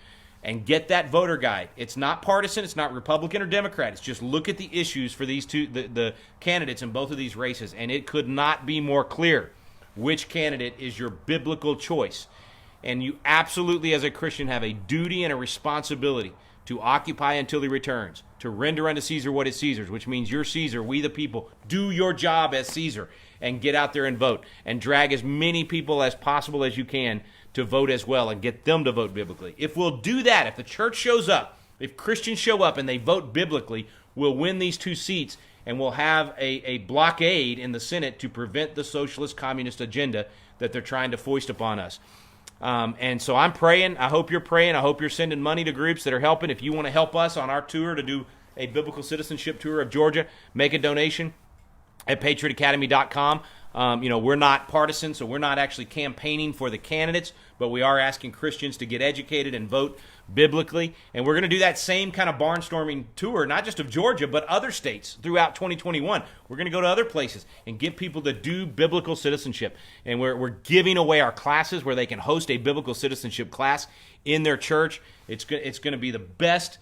and get that voter guide. It's not partisan. It's not Republican or Democrat. It's just look at the issues for these two, the candidates in both of these races, and it could not be more clear which candidate is your biblical choice. And you absolutely, as a Christian, have a duty and a responsibility to occupy until he returns, to render unto Caesar what is Caesar's, which means you're Caesar, we the people. Do your job as Caesar and get out there and vote and drag as many people as possible as you can to vote as well and get them to vote biblically. If we'll do that, if the church shows up, if Christians show up and they vote biblically, we'll win these 2 seats and we'll have a blockade in the Senate to prevent the socialist communist agenda that they're trying to foist upon us. And so I'm praying. I hope you're praying. I hope you're sending money to groups that are helping. If you want to help us on our tour to do a biblical citizenship tour of Georgia, make a donation at patriotacademy.com. We're not partisan, so we're not actually campaigning for the candidates, but we are asking Christians to get educated and vote biblically. And we're going to do that same kind of barnstorming tour, not just of Georgia, but other states throughout 2021. We're going to go to other places and get people to do biblical citizenship. And we're giving away our classes where they can host a biblical citizenship class in their church. It's going to be the best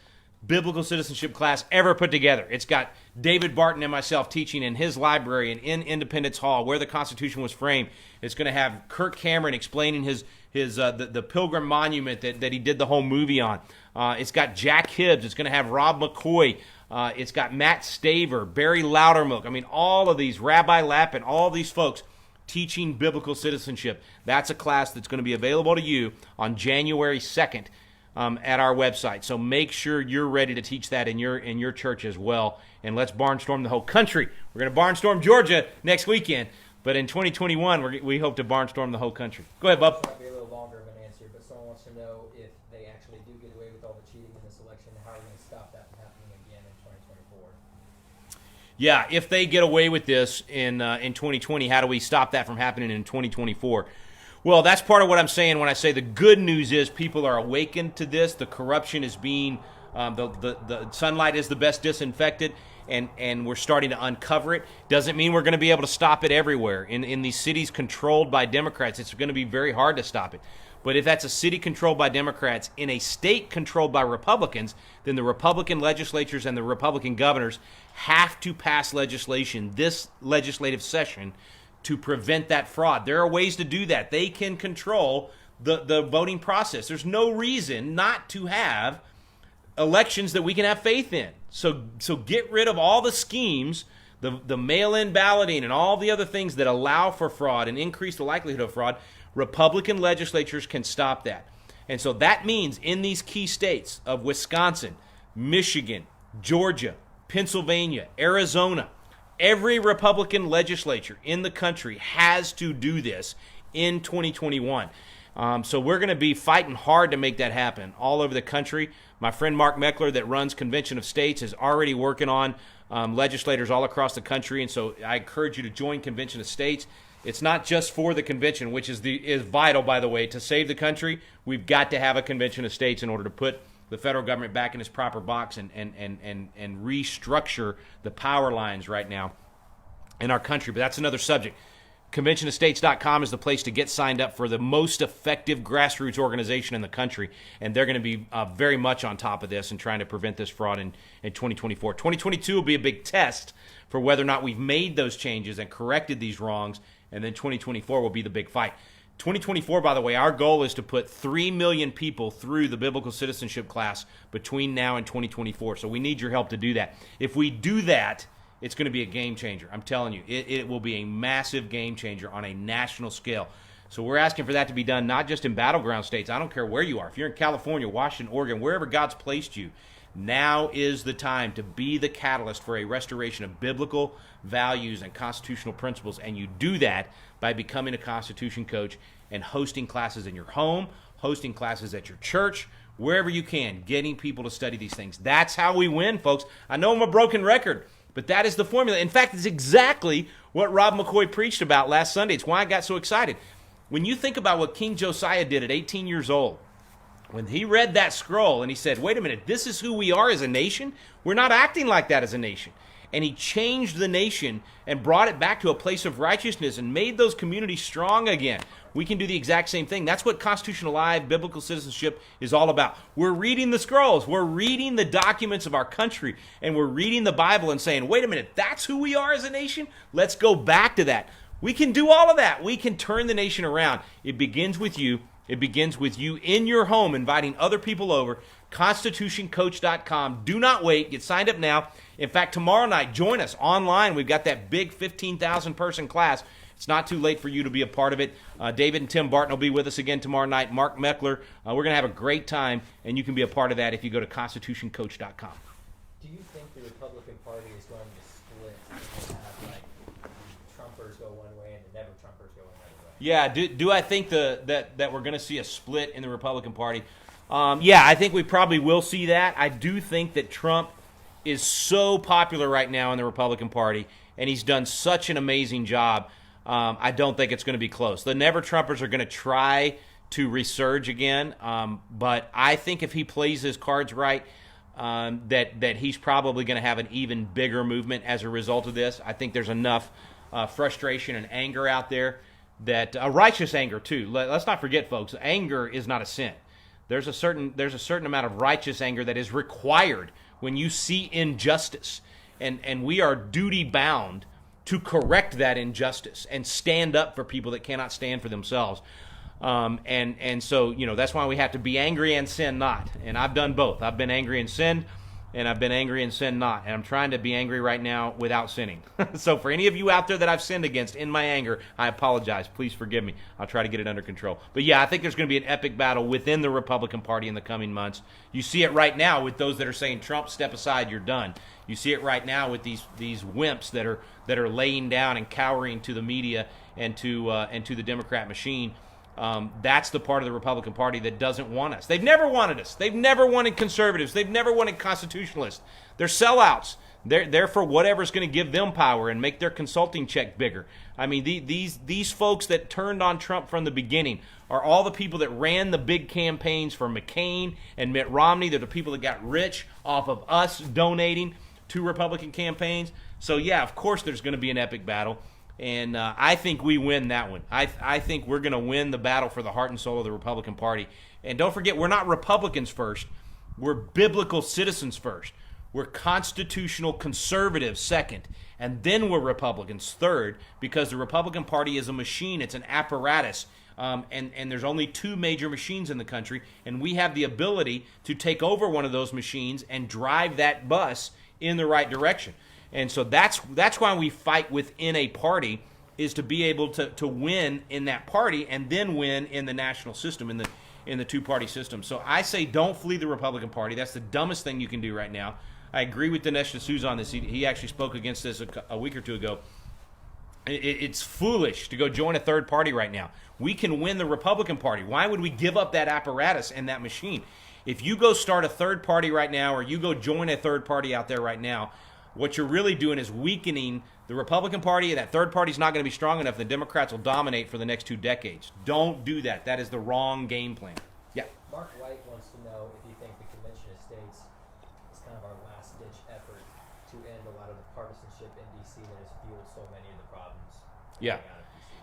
biblical citizenship class ever put together. It's got David Barton and myself teaching in his library and in Independence Hall where the Constitution was framed. It's going to have Kirk Cameron explaining the Pilgrim Monument that he did the whole movie on. It's got Jack Hibbs. It's going to have Rob McCoy. It's got Matt Staver, Barry Loudermilk. I mean, all of these, Rabbi Lappin, all these folks teaching biblical citizenship. That's a class that's going to be available to you on January 2nd. At our website. So make sure you're ready to teach that in your church as well. And let's barnstorm the whole country. We're going to barnstorm Georgia next weekend, but in 2021 we hope to barnstorm the whole country. Go ahead, Bub. Might be a little longer of an answer, but someone wants to know if they actually do get away with all the cheating in this election, how are we going to stop that from happening again in 2024? Yeah, if they get away with this in 2020, how do we stop that from happening in 2024? Well, that's part of what I'm saying when I say the good news is people are awakened to this. The corruption is being, the sunlight is the best disinfected, and we're starting to uncover it. Doesn't mean we're going to be able to stop it everywhere. In these cities controlled by Democrats, it's going to be very hard to stop it. But if that's a city controlled by Democrats in a state controlled by Republicans, then the Republican legislatures and the Republican governors have to pass legislation this legislative session to prevent that fraud. There are ways to do that. They can control the voting process. There's no reason not to have elections that we can have faith in. So get rid of all the schemes, the mail-in balloting and all the other things that allow for fraud and increase the likelihood of fraud. Republican legislatures can stop that. And so that means in these key states of Wisconsin, Michigan, Georgia, Pennsylvania, Arizona, every Republican legislature in the country has to do this in 2021. So we're going to be fighting hard to make that happen all over the country. My friend Mark Meckler that runs Convention of States is already working on legislators all across the country. And so I encourage you to join Convention of States. It's not just for the convention, which is vital, by the way, to save the country. We've got to have a Convention of States in order to put the federal government back in its proper box and restructure the power lines right now in our country. But that's another subject. ConventionofStates.com is the place to get signed up for the most effective grassroots organization in the country, and they're going to be very much on top of this and trying to prevent this fraud in 2024. 2022 will be a big test for whether or not we've made those changes and corrected these wrongs, and then 2024 will be the big fight. 2024, by the way, our goal is to put 3 million people through the biblical citizenship class between now and 2024. So we need your help to do that. If we do that, it's going to be a game changer. I'm telling you, it will be a massive game changer on a national scale. So we're asking for that to be done not just in battleground states. I don't care where you are. If you're in California, Washington, Oregon, wherever God's placed you, now is the time to be the catalyst for a restoration of biblical values and constitutional principles. And you do that by becoming a Constitution coach and hosting classes in your home, hosting classes at your church, wherever you can, getting people to study these things. That's how we win, folks. I know I'm a broken record. But that is the formula. In fact, it's exactly what Rob McCoy preached about last Sunday. It's why I got so excited. When you think about what King Josiah did at 18 years old, when he read that scroll and he said, wait a minute, this is who we are as a nation? We're not acting like that as a nation. And he changed the nation and brought it back to a place of righteousness and made those communities strong again. We can do the exact same thing. That's what constitutional alive biblical citizenship is all about. We're reading the scrolls. We're reading the documents of our country. And we're reading the Bible and saying, wait a minute, that's who we are as a nation? Let's go back to that. We can do all of that. We can turn the nation around. It begins with you. It begins with you in your home, inviting other people over. ConstitutionCoach.com. Do not wait. Get signed up now. In fact, tomorrow night, join us online. We've got that big 15,000 person class. It's not too late for you to be a part of it. David and Tim Barton will be with us again tomorrow night. Mark Meckler. We're going to have a great time, and you can be a part of that if you go to ConstitutionCoach.com. Do you think the Republican Party is going to split and have like Trumpers go one way and the never Trumpers go another way? Yeah, do I think that we're going to see a split in the Republican Party? Yeah, I think we probably will see that. I do think that Trump is so popular right now in the Republican Party, and he's done such an amazing job. I don't think it's going to be close. The Never Trumpers are going to try to resurge again, but I think if he plays his cards right, that he's probably going to have an even bigger movement as a result of this. I think there's enough frustration and anger out there, that righteous anger too. Let's not forget, folks, anger is not a sin. There's a certain amount of righteous anger that is required when you see injustice, and we are duty bound to correct that injustice and stand up for people that cannot stand for themselves. And so, that's why we have to be angry and sin not. And I've done both. I've been angry and sinned, and I've been angry and sinned not. And I'm trying to be angry right now without sinning. So for any of you out there that I've sinned against in my anger, I apologize. Please forgive me. I'll try to get it under control. But yeah, I think there's going to be an epic battle within the Republican Party in the coming months. You see it right now with those that are saying, Trump, step aside, you're done. You see it right now with these wimps that are laying down and cowering to the media and to the Democrat machine. That's the part of the Republican Party that doesn't want us. They've never wanted us. They've never wanted conservatives. They've never wanted constitutionalists. They're sellouts. They're for whatever's going to give them power and make their consulting check bigger. I mean, these folks that turned on Trump from the beginning are all the people that ran the big campaigns for McCain and Mitt Romney. They're the people that got rich off of us donating to Republican campaigns. So yeah, of course there's going to be an epic battle. And I think we win that one. I think we're going to win the battle for the heart and soul of the Republican Party. And don't forget, we're not Republicans first. We're biblical citizens first. We're constitutional conservatives second. And then we're Republicans third, because the Republican Party is a machine. It's an apparatus. And there's only two major machines in the country. And we have the ability to take over one of those machines and drive that bus in the right direction. And so that's why we fight within a party, is to be able to win in that party and then win in the national system, in the two-party system. So I say don't flee the Republican Party. That's the dumbest thing you can do right now. I agree with Dinesh D'Souza on this. He actually spoke against this a week or two ago. It's foolish to go join a third party right now. We can win the Republican Party. Why would we give up that apparatus and that machine? If you go start a third party right now, or you go join a third party out there right now, what you're really doing is weakening the Republican Party, and that third party is not going to be strong enough. The Democrats will dominate for the next 2 decades. Don't do that. That is the wrong game plan. Yeah. Mark White wants to know if you think the Convention of States is kind of our last-ditch effort to end a lot of the partisanship in D.C. that has fueled so many of the problems. Yeah.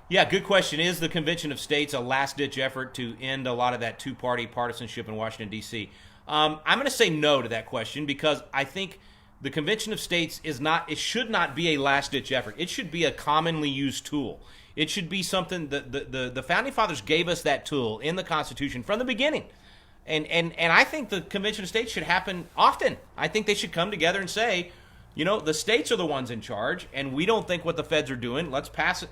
Yeah, good question. Is the Convention of States a last-ditch effort to end a lot of that two-party partisanship in Washington, D.C.? I'm going to say no to that question, because I think the Convention of States it should not be a last-ditch effort. It should be a commonly used tool. It should be something that the Founding Fathers gave us that tool in the Constitution from the beginning. And I think the Convention of States should happen often. I think they should come together and say, the states are the ones in charge, and we don't think what the feds are doing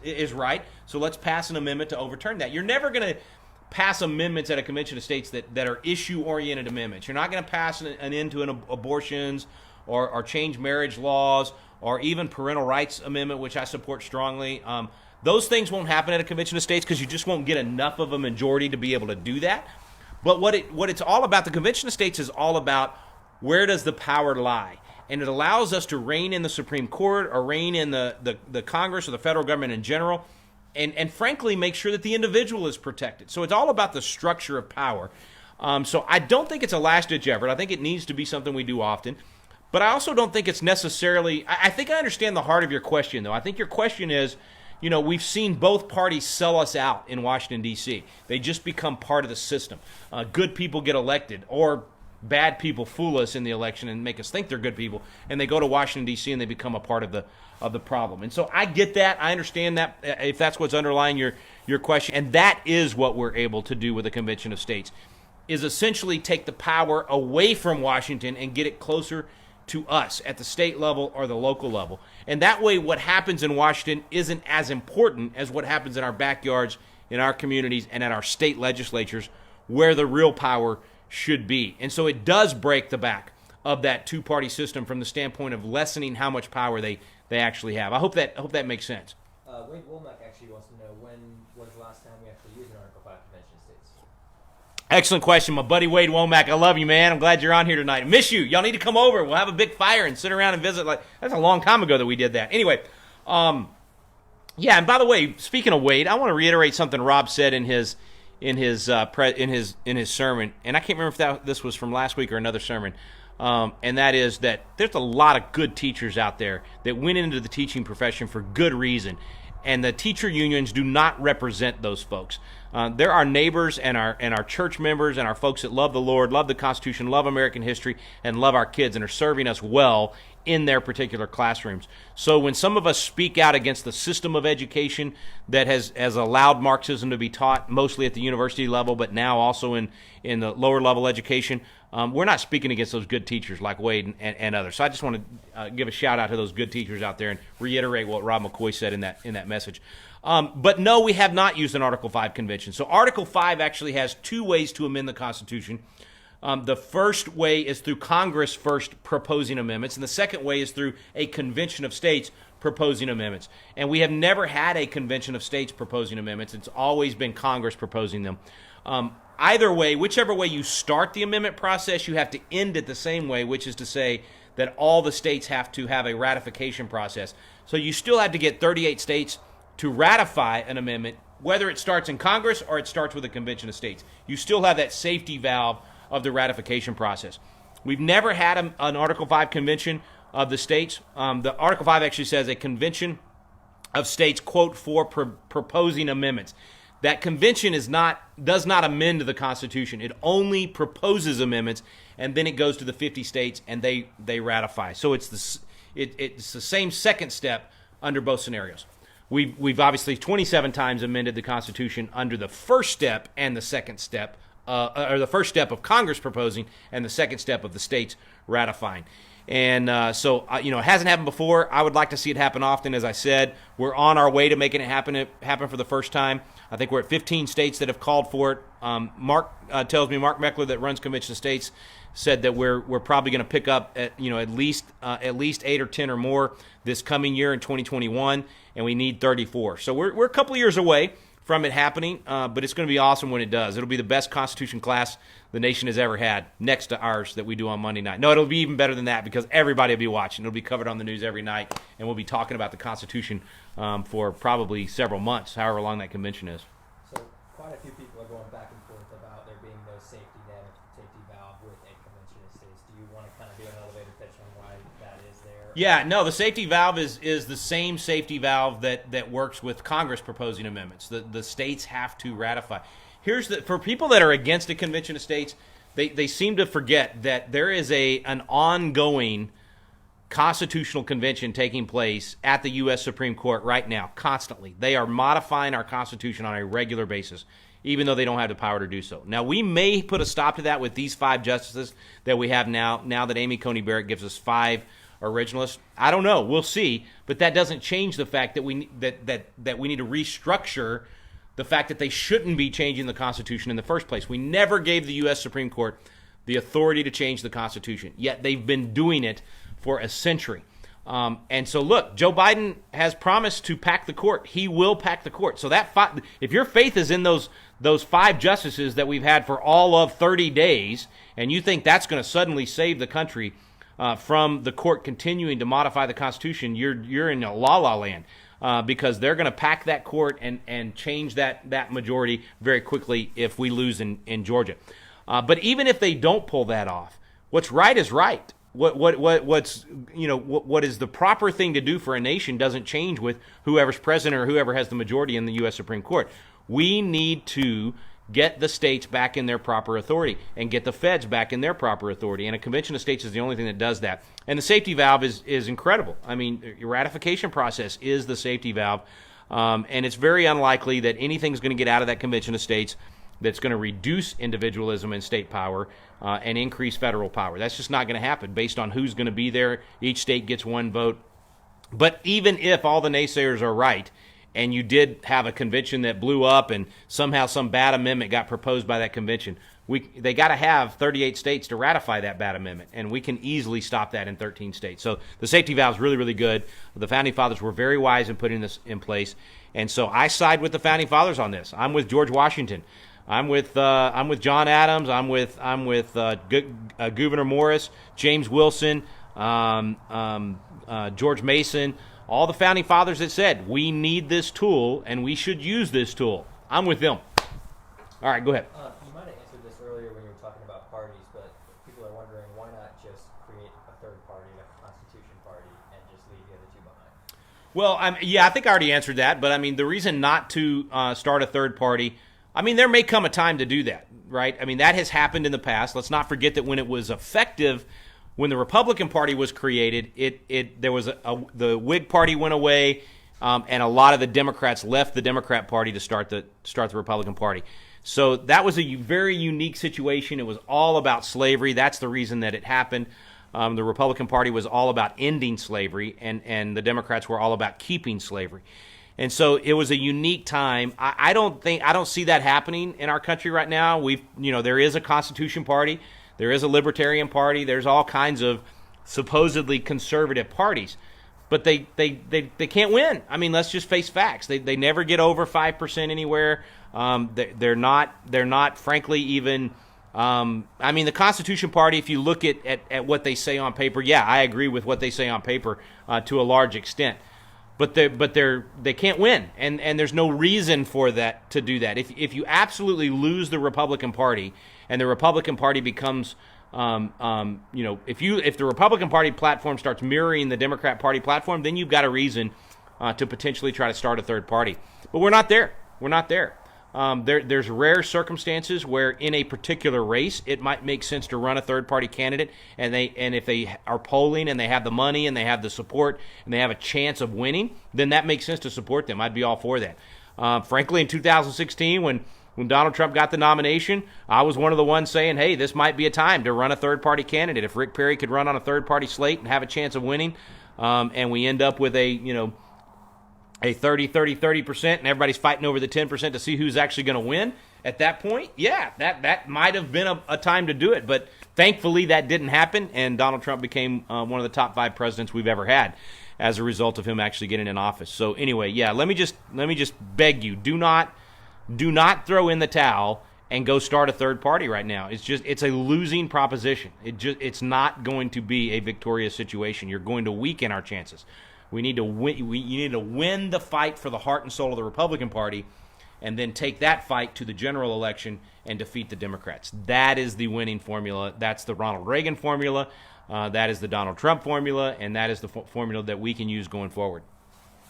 is right, so let's pass an amendment to overturn that. You're never going to pass amendments at a Convention of States that are issue-oriented amendments. You're not going to pass an end to abortions or change marriage laws, or even parental rights amendment, which I support strongly. Those things won't happen at a Convention of States because you just won't get enough of a majority to be able to do that. But what it's all about, the Convention of States is all about, where does the power lie? and it allows us to rein in the Supreme Court or rein in the Congress or the federal government in general, and frankly make sure that the individual is protected. So it's all about the structure of power. So I don't think it's a last-ditch effort. I think it needs to be something we do often. But I also don't think it's necessarily – I think I understand the heart of your question, though. I think your question is, we've seen both parties sell us out in Washington, D.C. They just become part of the system. Good people get elected, or bad people fool us in the election and make us think they're good people, and they go to Washington, D.C., and they become a part of the problem. And so I get that. I understand that, if that's what's underlying your question. And that is what we're able to do with the Convention of States, is essentially take the power away from Washington and get it closer to us at the state level or the local level. And that way what happens in Washington isn't as important as what happens in our backyards, in our communities, and at our state legislatures, where the real power should be. And so it does break the back of that two-party system from the standpoint of lessening how much power they actually have. I hope that makes sense. Wade Womack actually wants to know, when was the last time we actually used an Article 5 Convention of States? Excellent question, my buddy Wade Womack. I love you, man. I'm glad you're on here tonight. I miss you. Y'all need to come over. We'll have a big fire and sit around and visit. That's a long time ago that we did that. Anyway, yeah. And by the way, speaking of Wade, I want to reiterate something Rob said in his sermon, and I can't remember if this was from last week or another sermon. And that is that there's a lot of good teachers out there that went into the teaching profession for good reason, and the teacher unions do not represent those folks. They're our neighbors and our church members and our folks that love the Lord, love the Constitution, love American history, and love our kids, and are serving us well in their particular classrooms. So when some of us speak out against the system of education that has allowed Marxism to be taught mostly at the university level, but now also in the lower level education, we're not speaking against those good teachers like Wade and others. So I just want to give a shout out to those good teachers out there and reiterate what Rob McCoy said in that message. But no, we have not used an Article 5 convention. So Article 5 actually has two ways to amend the Constitution. The first way is through Congress first proposing amendments, and the second way is through a convention of states proposing amendments. And we have never had a convention of states proposing amendments. It's always been Congress proposing them. Either way, whichever way you start the amendment process, you have to end it the same way, which is to say that all the states have to have a ratification process. So you still have to get 38 states to ratify an amendment, whether it starts in Congress or it starts with a convention of states. You still have that safety valve of the ratification process. We've never had an Article 5 convention of the states. The Article 5 actually says a convention of states, quote, for proposing amendments. That convention does not amend the Constitution. It only proposes amendments, and then it goes to the 50 states, and they ratify. So it's the same second step under both scenarios. We've obviously 27 times amended the Constitution under the first step and the second step, or the first step of Congress proposing and the second step of the states ratifying. And so it hasn't happened before. I would like to see it happen often. As I said, we're on our way to making it happen for the first time. I think we're at 15 states that have called for it. Mark tells me, Mark Meckler, that runs Convention of States, said that we're probably going to pick up at least 8 or 10 or more this coming year in 2021, and we need 34. So we're a couple of years away from it happening, but it's going to be awesome when it does. It'll be the best Constitution class the nation has ever had, next to ours that we do on Monday night. No, it'll be even better than that, because everybody will be watching. It'll be covered on the news every night, and we'll be talking about the Constitution for probably several months, however long that convention is. So quite a few people are going back and forth about there being no safety net or safety valve with a convention of states. Do you want to kind of do an elevator pitch on why that is there? Yeah, no, the safety valve is the same safety valve that works with Congress proposing amendments. The states have to ratify. For people that are against a convention of states, they seem to forget that there is an ongoing constitutional convention taking place at the U.S. Supreme Court right now, constantly. They are modifying our Constitution on a regular basis, even though they don't have the power to do so. Now, we may put a stop to that with these 5 justices that we have now that Amy Coney Barrett gives us 5 originalists. I don't know. We'll see. But that doesn't change the fact that we need to restructure the fact that they shouldn't be changing the Constitution in the first place. We never gave the U.S. Supreme Court the authority to change the Constitution, yet they've been doing it for a century. And so, look, Joe Biden has promised to pack the court. He will pack the court. So if your faith is in those 5 justices that we've had for all of 30 days, and you think that's going to suddenly save the country, from the court continuing to modify the Constitution, you're in a la-la land. Because they're going to pack that court and change that majority very quickly if we lose in Georgia. But even if they don't pull that off, what's right is right. What is the proper thing to do for a nation doesn't change with whoever's president or whoever has the majority in the U.S. Supreme Court. We need to get the states back in their proper authority and get the feds back in their proper authority. And a convention of states is the only thing that does that. And the safety valve is incredible. I mean, your ratification process is the safety valve. And it's very unlikely that anything's going to get out of that convention of states that's going to reduce individualism and state power and increase federal power. That's just not going to happen based on who's going to be there. Each state gets one vote. But even if all the naysayers are right, and you did have a convention that blew up and somehow some bad amendment got proposed by that convention, they got to have 38 states to ratify that bad amendment, and we can easily stop that in 13 states. So the safety valve is really, really good. The Founding Fathers were very wise in putting this in place, and so I side with the Founding Fathers on this. I'm with George Washington. I'm with John Adams. I'm with Gouverneur Morris, James Wilson, George Mason. All the Founding Fathers that said, we need this tool and we should use this tool. I'm with them. All right, go ahead. You might have answered this earlier when you were talking about parties, but people are wondering why not just create a third party, like a Constitution party, and just leave the other two behind? Well, I think I already answered that, but I mean, the reason not to start a third party, I mean, there may come a time to do that, right? I mean, that has happened in the past. Let's not forget that when it was effective, when the Republican Party was created, there was the Whig Party went away, and a lot of the Democrats left the Democrat Party to start the Republican Party. So that was a very unique situation. It was all about slavery. That's the reason that it happened. The Republican Party was all about ending slavery, and the Democrats were all about keeping slavery. And so it was a unique time. I don't see that happening in our country right now. There is a Constitution Party. There is a Libertarian Party. There's all kinds of supposedly conservative parties, but they can't win. I mean, let's just face facts. They never get over 5% anywhere. They're not frankly even. I mean, the Constitution Party. If you look at what they say on paper, yeah, I agree with what they say on paper to a large extent. But they can't win, and there's no reason for that to do that. If you absolutely lose the Republican Party, and the Republican Party becomes, if the Republican Party platform starts mirroring the Democrat Party platform, then you've got a reason to potentially try to start a third party. But we're not there. We're not there. There's rare circumstances where in a particular race it might make sense to run a third-party candidate, and if they are polling and they have the money and they have the support and they have a chance of winning, then that makes sense to support them. I'd be all for that. Frankly, in 2016, when Donald Trump got the nomination, I was one of the ones saying, hey, this might be a time to run a third-party candidate. If Rick Perry could run on a third-party slate and have a chance of winning, and we end up with a 30%, and everybody's fighting over the 10% to see who's actually going to win, at that point, yeah, that might have been a time to do it. But thankfully that didn't happen, and Donald Trump became one of the top 5 presidents we've ever had as a result of him actually getting in office. So anyway, yeah, let me just beg you, do not throw in the towel and go start a third party right now. It's a losing proposition. It's not going to be a victorious situation. You're going to weaken our chances. We need to win. You need to win the fight for the heart and soul of the Republican Party, and then take that fight to the general election and defeat the Democrats. That is the winning formula. That's the Ronald Reagan formula. That is the Donald Trump formula, and that is the formula that we can use going forward.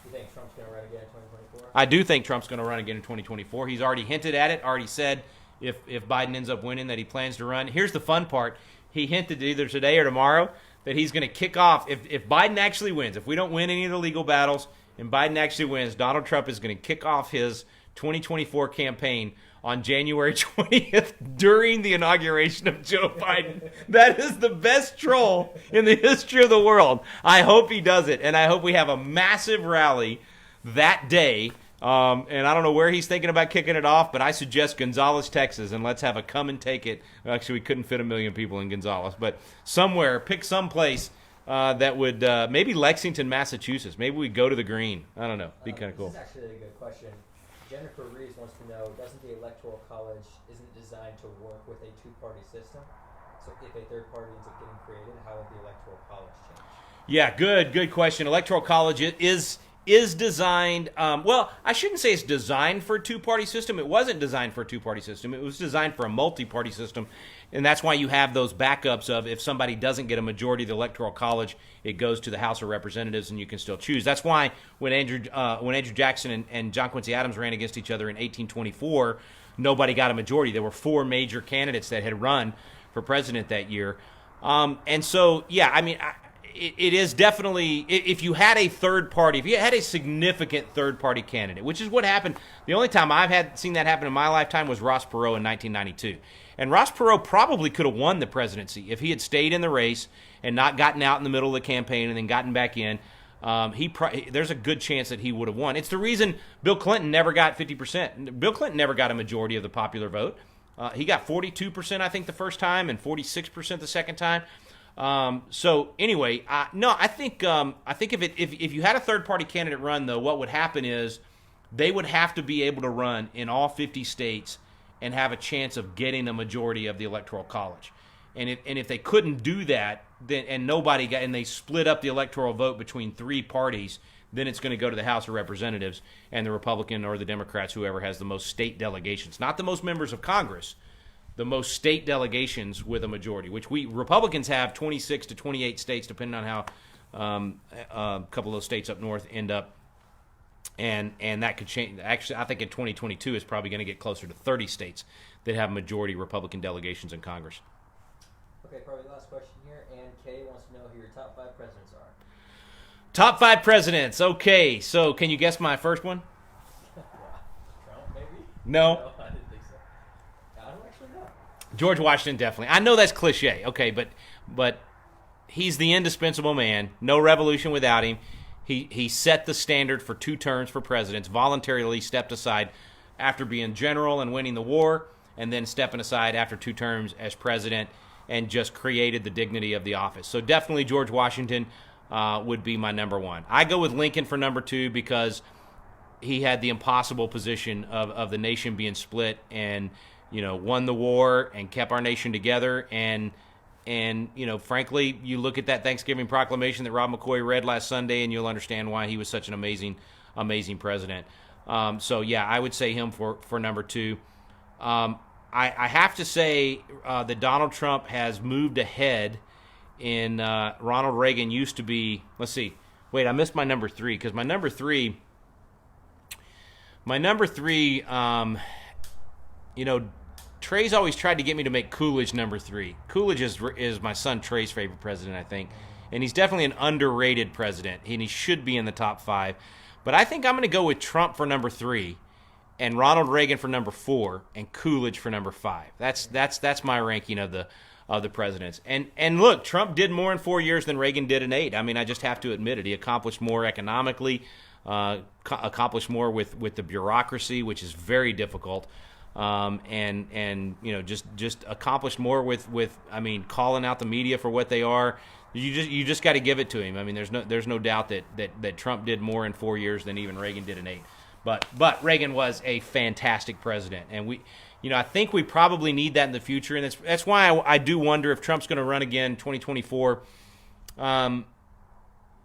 You think Trump's going to run again in 2024? I do think Trump's going to run again in 2024. He's already hinted at it. Already said if Biden ends up winning that he plans to run. Here's the fun part. He hinted either today or tomorrow that he's going to kick off, if Biden actually wins, if we don't win any of the legal battles and Biden actually wins, Donald Trump is going to kick off his 2024 campaign on January 20th during the inauguration of Joe Biden. That is the best troll in the history of the world. I hope he does it, and I hope we have a massive rally that day. And I don't know where he's thinking about kicking it off, but I suggest Gonzales, Texas, and let's have a come and take it. Actually, we couldn't fit 1 million people in Gonzales, but somewhere, pick some place that would, maybe Lexington, Massachusetts. Maybe we go to the Green. I don't know. Be kind of cool. This is actually a good question. Jennifer Reeves wants to know, doesn't the Electoral College isn't designed to work with a two-party system? So if a third party ends up getting created, how would the electoral college change? Yeah, good question. Electoral college is designed. Well, I shouldn't say it's designed for a two-party system. It wasn't designed for a two-party system. It was designed for a multi-party system, and that's why you have those backups of if somebody doesn't get a majority of the electoral college, it goes to the House of Representatives, and you can still choose. That's why when Andrew Jackson and John Quincy Adams ran against each other in 1824, nobody got a majority. There were 4 major candidates that had run for president that year, and so yeah, I mean. It is definitely, if you had a third party, if you had a significant third party candidate, which is what happened. The only time I've seen that happen in my lifetime was Ross Perot in 1992. And Ross Perot probably could have won the presidency if he had stayed in the race and not gotten out in the middle of the campaign and then gotten back in. There's a good chance that he would have won. It's the reason Bill Clinton never got 50%. Bill Clinton never got a majority of the popular vote. He got 42%, I think, the first time and 46% the second time. So anyway, I think if you had a third party candidate run, though, what would happen is they would have to be able to run in all 50 states and have a chance of getting a majority of the electoral college. And if they couldn't do that, then and they split up the electoral vote between 3 parties, then it's going to go to the House of Representatives and the Republican or the Democrats, whoever has the most state delegations, not the most members of Congress. The most state delegations with a majority, which Republicans have 26 to 28 states, depending on how a couple of those states up north end up, and that could change. Actually, I think in 2022 it's probably going to get closer to 30 states that have majority Republican delegations in Congress. Okay, probably last question here. And Kay wants to know who your top 5 presidents are. Top 5 presidents. Okay, so can you guess my first one? Trump, maybe? No. I didn't think so. I don't actually know. George Washington, definitely. I know that's cliche, okay, but he's the indispensable man. No revolution without him. He set the standard for 2 terms for presidents, voluntarily stepped aside after being general and winning the war, and then stepping aside after 2 terms as president, and just created the dignity of the office. So definitely George Washington would be my number 1. I go with Lincoln for number 2 because he had the impossible position of the nation being split and, won the war and kept our nation together. And frankly, you look at that Thanksgiving proclamation that Rob McCoy read last Sunday, and you'll understand why he was such an amazing president. So, yeah, I would say him for number 2. I have to say that Donald Trump has moved ahead in Ronald Reagan used to be, let's see, wait, I missed my number 3, because my number 3, Trey's always tried to get me to make Coolidge number 3. Coolidge is my son Trey's favorite president, I think. And he's definitely an underrated president, and he should be in the top 5. But I think I'm going to go with Trump for number 3, and Ronald Reagan for number 4, and Coolidge for number 5. That's my ranking of the presidents. And look, Trump did more in 4 years than Reagan did in 8. I mean, I just have to admit it. He accomplished more economically, accomplished more with the bureaucracy, which is very difficult. Just accomplished more with calling out the media for what they are. You just got to give it to him. I mean, there's no doubt that Trump did more in 4 years than even Reagan did in 8. But Reagan was a fantastic president, and I think we probably need that in the future, and that's why I do wonder if Trump's going to run again 2024.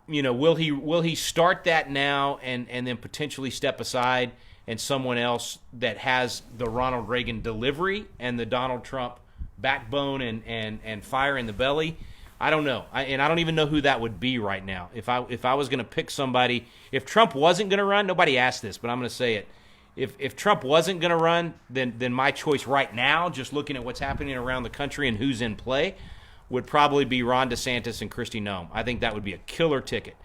Will he start that now and then potentially step aside? And someone else that has the Ronald Reagan delivery and the Donald Trump backbone and fire in the belly. I don't know. I don't even know who that would be right now. If I was going to pick somebody, if Trump wasn't going to run, nobody asked this, but I'm going to say it. If Trump wasn't going to run, then my choice right now, just looking at what's happening around the country and who's in play, would probably be Ron DeSantis and Kristi Noem. I think that would be a killer ticket.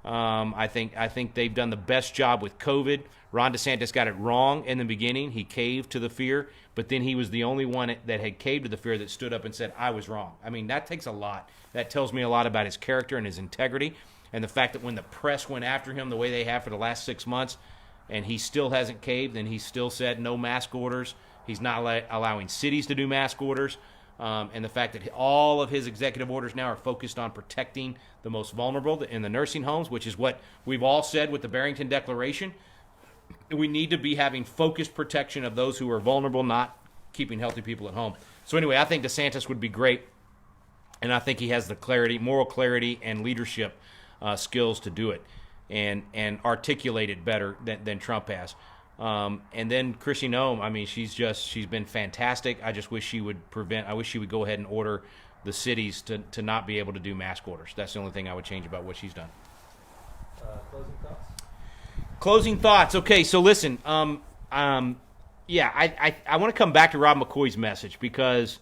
I think they've done the best job with COVID. Ron DeSantis got it wrong in the beginning. He caved to the fear, but then he was the only one that had caved to the fear that stood up and said, I was wrong. I mean, that takes a lot. That tells me a lot about his character and his integrity, and the fact that when the press went after him the way they have for the last 6 months, and he still hasn't caved, and he still said no mask orders. He's not allowing cities to do mask orders. And the fact that all of his executive orders now are focused on protecting the most vulnerable in the nursing homes, which is what we've all said with the Barrington Declaration. We need to be having focused protection of those who are vulnerable, not keeping healthy people at home. So anyway, I think DeSantis would be great. And I think he has the clarity, moral clarity, and leadership skills to do it, and articulate it better than Trump has. And then Kristi Noem, I mean, she's been fantastic. I just wish she would go ahead and order the cities to not be able to do mask orders. That's the only thing I would change about what she's done. Closing thoughts? Closing thoughts. Okay, so listen. Yeah, I want to come back to Rob McCoy's message because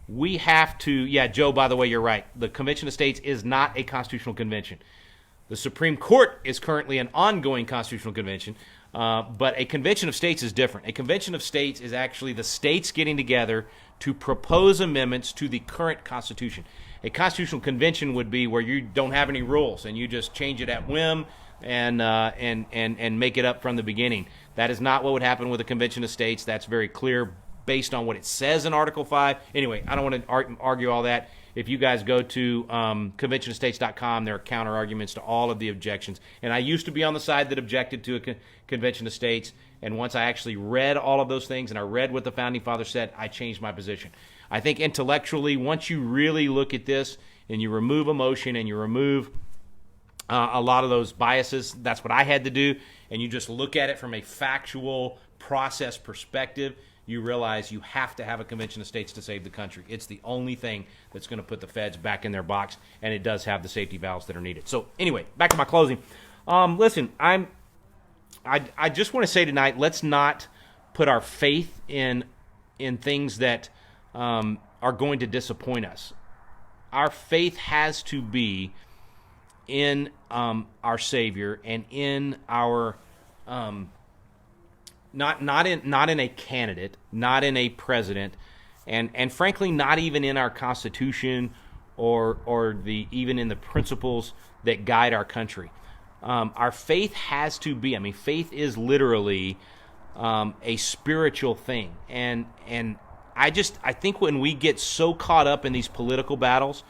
we have to. Yeah, Joe. By the way, you're right. The Convention of States is not a constitutional convention. The Supreme Court is currently an ongoing constitutional convention, but a Convention of States is different. A Convention of States is actually the states getting together to propose amendments to the current Constitution. A constitutional convention would be where you don't have any rules and you just change it at whim and make it up from the beginning. That is not what would happen with a Convention of States. That's very clear based on what it says in Article 5. Anyway, I don't want to argue all that. If you guys go to conventionofstates.com, there are counter arguments to all of the objections. And I used to be on the side that objected to a Convention of States. And once I actually read all of those things and I read what the Founding Fathers said, I changed my position. I think intellectually, once you really look at this and you remove emotion and you remove a lot of those biases, that's what I had to do, and you just look at it from a factual process perspective, you realize you have to have a Convention of States to save the country. It's the only thing that's going to put the feds back in their box, and it does have the safety valves that are needed. So anyway, back to my closing. Listen, I just want to say tonight, let's not put our faith in things that are going to disappoint us. Our faith has to be in our Savior and in our not in a candidate, not in a president, and frankly not even in our Constitution or even in the principles that guide our country. Our faith has to be. I mean, faith is literally a spiritual thing, and I think when we get so caught up in these political battles,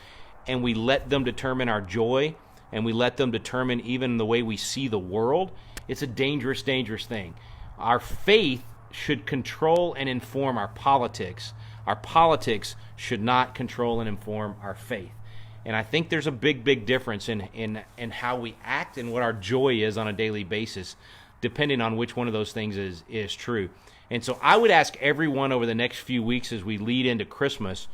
and we let them determine our joy, and we let them determine even the way we see the world, it's a dangerous, dangerous thing. Our faith should control and inform our politics. Our politics should not control and inform our faith. And I think there's a big, big difference in how we act and what our joy is on a daily basis, depending on which one of those things is true. And so I would ask everyone over the next few weeks as we lead into Christmas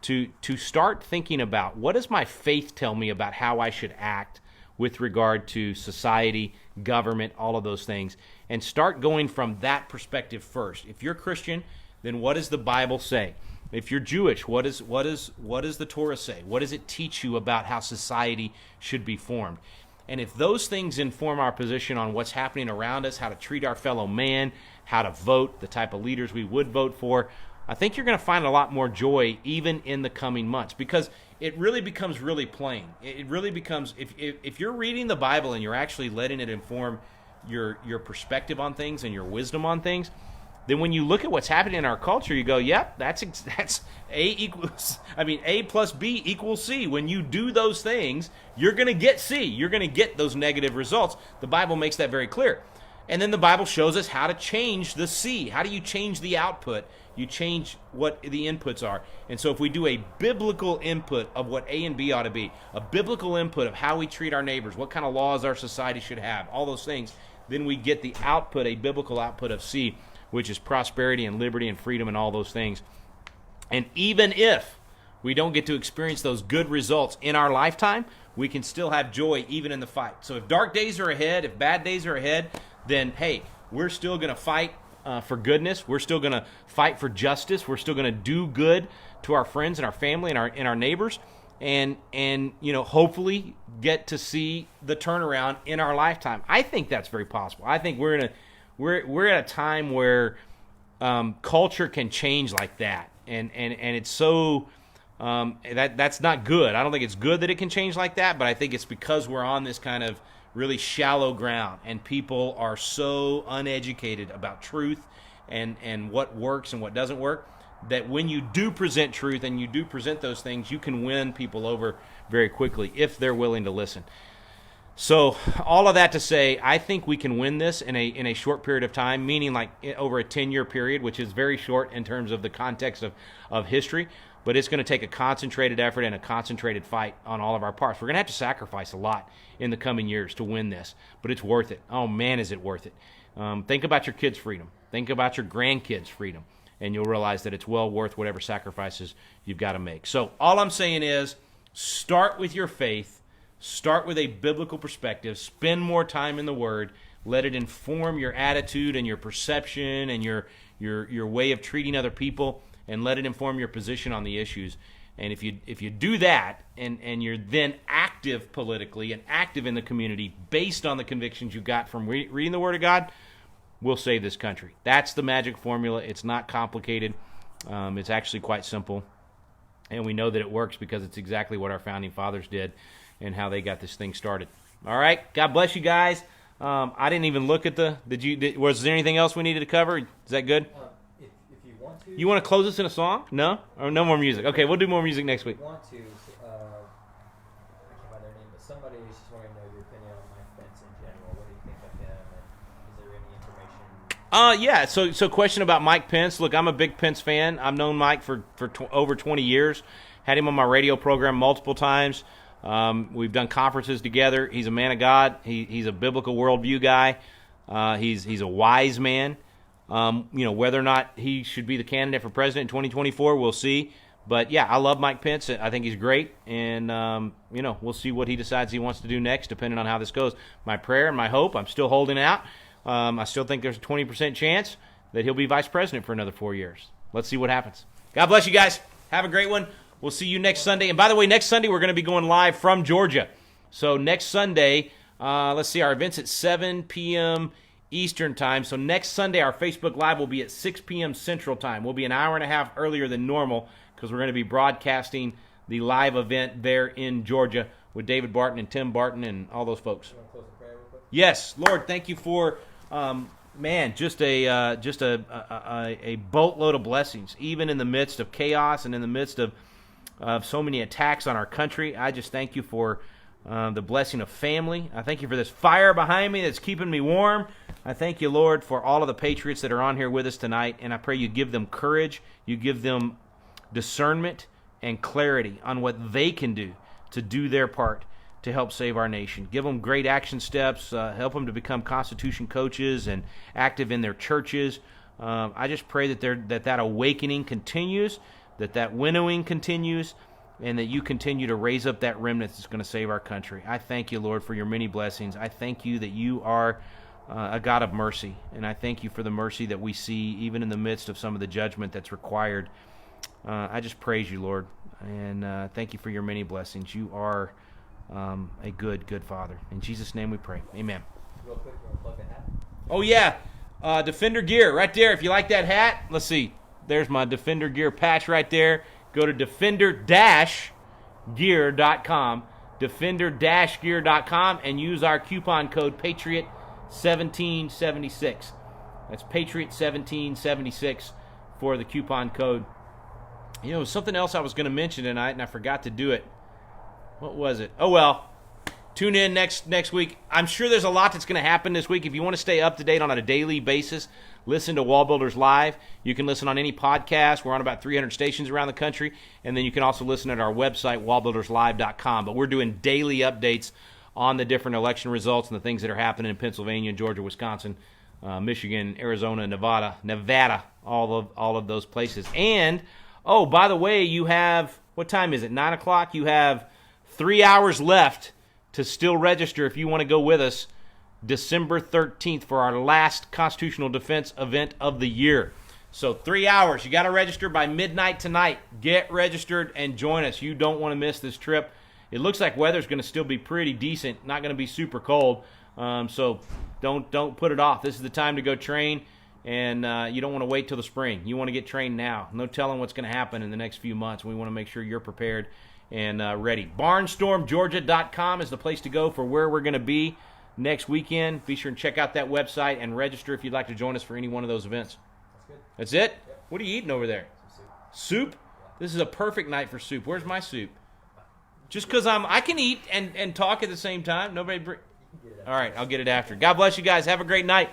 to start thinking about, what does my faith tell me about how I should act with regard to society, government, all of those things, and start going from that perspective first. If you're Christian, then what does the Bible say? If you're Jewish, what does the Torah say? What does it teach you about how society should be formed? And if those things inform our position on what's happening around us, how to treat our fellow man, how to vote, the type of leaders we would vote for, I think you're going to find a lot more joy even in the coming months, because it really becomes really plain. It really becomes, if you're reading the Bible and you're actually letting it inform your perspective on things and your wisdom on things, then when you look at what's happening in our culture, you go, yep, that's A plus B equals C. When you do those things, you're going to get C. You're going to get those negative results. The Bible makes that very clear. And then the Bible shows us how to change the C. How do you change the output? You change what the inputs are. And so if we do a biblical input of what A and B ought to be, a biblical input of how we treat our neighbors, what kind of laws our society should have, all those things, then we get the output, a biblical output of C, which is prosperity and liberty and freedom and all those things. And even if we don't get to experience those good results in our lifetime, we can still have joy even in the fight. So if dark days are ahead, if bad days are ahead, then hey, we're still going to fight for goodness. We're still going to fight for justice. We're still going to do good to our friends and our family and our neighbors, and hopefully get to see the turnaround in our lifetime. I think that's very possible. I think we're at a time where culture can change like that, and it's so that's not good. I don't think it's good that it can change like that, but I think it's because we're on this kind of really shallow ground, and people are so uneducated about truth and what works and what doesn't work, that when you do present truth and you do present those things, you can win people over very quickly if they're willing to listen. So all of that to say, I think we can win this in a short period of time, meaning like over a 10-year period, which is very short in terms of the context of history. but it's going to take a concentrated effort and a concentrated fight on all of our parts. We're going to have to sacrifice a lot in the coming years to win this, but it's worth it. Oh, man, is it worth it. Think about your kids' freedom. Think about your grandkids' freedom, and you'll realize that it's well worth whatever sacrifices you've got to make. So all I'm saying is start with your faith. Start with a biblical perspective. Spend more time in the Word. Let it inform your attitude and your perception and your way of treating other people, and let it inform your position on the issues. And if you do that, and you're then active politically and active in the community based on the convictions you got from reading the Word of God, we'll save this country. That's the magic formula. It's not complicated. It's actually quite simple. And we know that it works because it's exactly what our founding fathers did and how they got this thing started. All right. God bless you guys. I didn't even look at was there anything else we needed to cover? Is that good? If you want to. You want to close us in a song? No? Or no more music? Okay, we'll do more music next week. If you want to, I can't remember their name, but somebody just wanted to know your opinion on Mike Pence in general. What do you think of him? And is there any information? Yeah, so question about Mike Pence. Look, I'm a big Pence fan. I've known Mike for over 20 years. Had him on my radio program multiple times. We've done conferences together. He's a man of God. He's a biblical worldview guy. He's a wise man. Whether or not he should be the candidate for president in 2024, we'll see. But yeah, I love Mike Pence. I think he's great, and we'll see what he decides he wants to do next, depending on how this goes. My prayer and my hope, I'm still holding out. I still think there's a 20% chance that he'll be vice president for another 4 years. Let's see what happens. God bless you guys. Have a great one. We'll see you next Sunday. And by the way, next Sunday we're going to be going live from Georgia. So next Sunday, let's see, our event's at 7 p.m. Eastern time. So next Sunday, our Facebook Live will be at 6 p.m. Central time. We'll be an hour and a half earlier than normal because we're going to be broadcasting the live event there in Georgia with David Barton and Tim Barton and all those folks. You want to close the prayer real quick? Yes, Lord, thank you for, just a boatload of blessings, even in the midst of chaos and in the midst of so many attacks on our country. I just thank you for the blessing of family. I thank you for this fire behind me that's keeping me warm. I thank you, Lord, for all of the patriots that are on here with us tonight, and I pray you give them courage, you give them discernment and clarity on what they can do to do their part to help save our nation. Give them great action steps, help them to become Constitution coaches and active in their churches. I just pray that awakening continues, that winnowing continues, and that you continue to raise up that remnant that's going to save our country. I thank you, Lord, for your many blessings. I thank you that you are a God of mercy, and I thank you for the mercy that we see even in the midst of some of the judgment that's required. I just praise you, Lord, and thank you for your many blessings. You are a good, good Father. In Jesus' name we pray. Amen. Real quick, you want to plug the hat? Oh, yeah. Defender gear right there. If you like that hat, let's see. There's my Defender gear patch right there. Go to defender-gear.com, defender-gear.com, and use our coupon code Patriot1776. That's Patriot1776 for the coupon code. Something else I was going to mention tonight, and I forgot to do it. What was it? Oh, well. Tune in next week. I'm sure there's a lot that's going to happen this week. If you want to stay up to date on a daily basis, listen to Wall Builders Live. You can listen on any podcast. We're on about 300 stations around the country. And then you can also listen at our website, wallbuilderslive.com. But we're doing daily updates on the different election results and the things that are happening in Pennsylvania, Georgia, Wisconsin, Michigan, Arizona, Nevada, all of those places. And, oh, by the way, you have, what time is it, 9 o'clock? You have 3 hours left to still register if you want to go with us December 13th for our last constitutional defense event of the year. So 3 hours. You got to register by midnight tonight. Get registered and join us. You don't want to miss this trip. It looks like weather's going to still be pretty decent, not going to be super cold. So don't put it off. This is the time to go train, and you don't want to wait till the spring. You want to get trained now. No telling what's going to happen in the next few months. We want to make sure you're prepared and ready. BarnstormGeorgia.com is the place to go for where we're going to be next weekend. Be sure and check out that website and register if you'd like to join us for any one of those events. That's good. That's it? Yep. What are you eating over there? Some Soup? This is a perfect night for soup. Where's my soup? Just because I can eat and talk at the same time. Nobody. All right, I'll get it after. God bless you guys. Have a great night.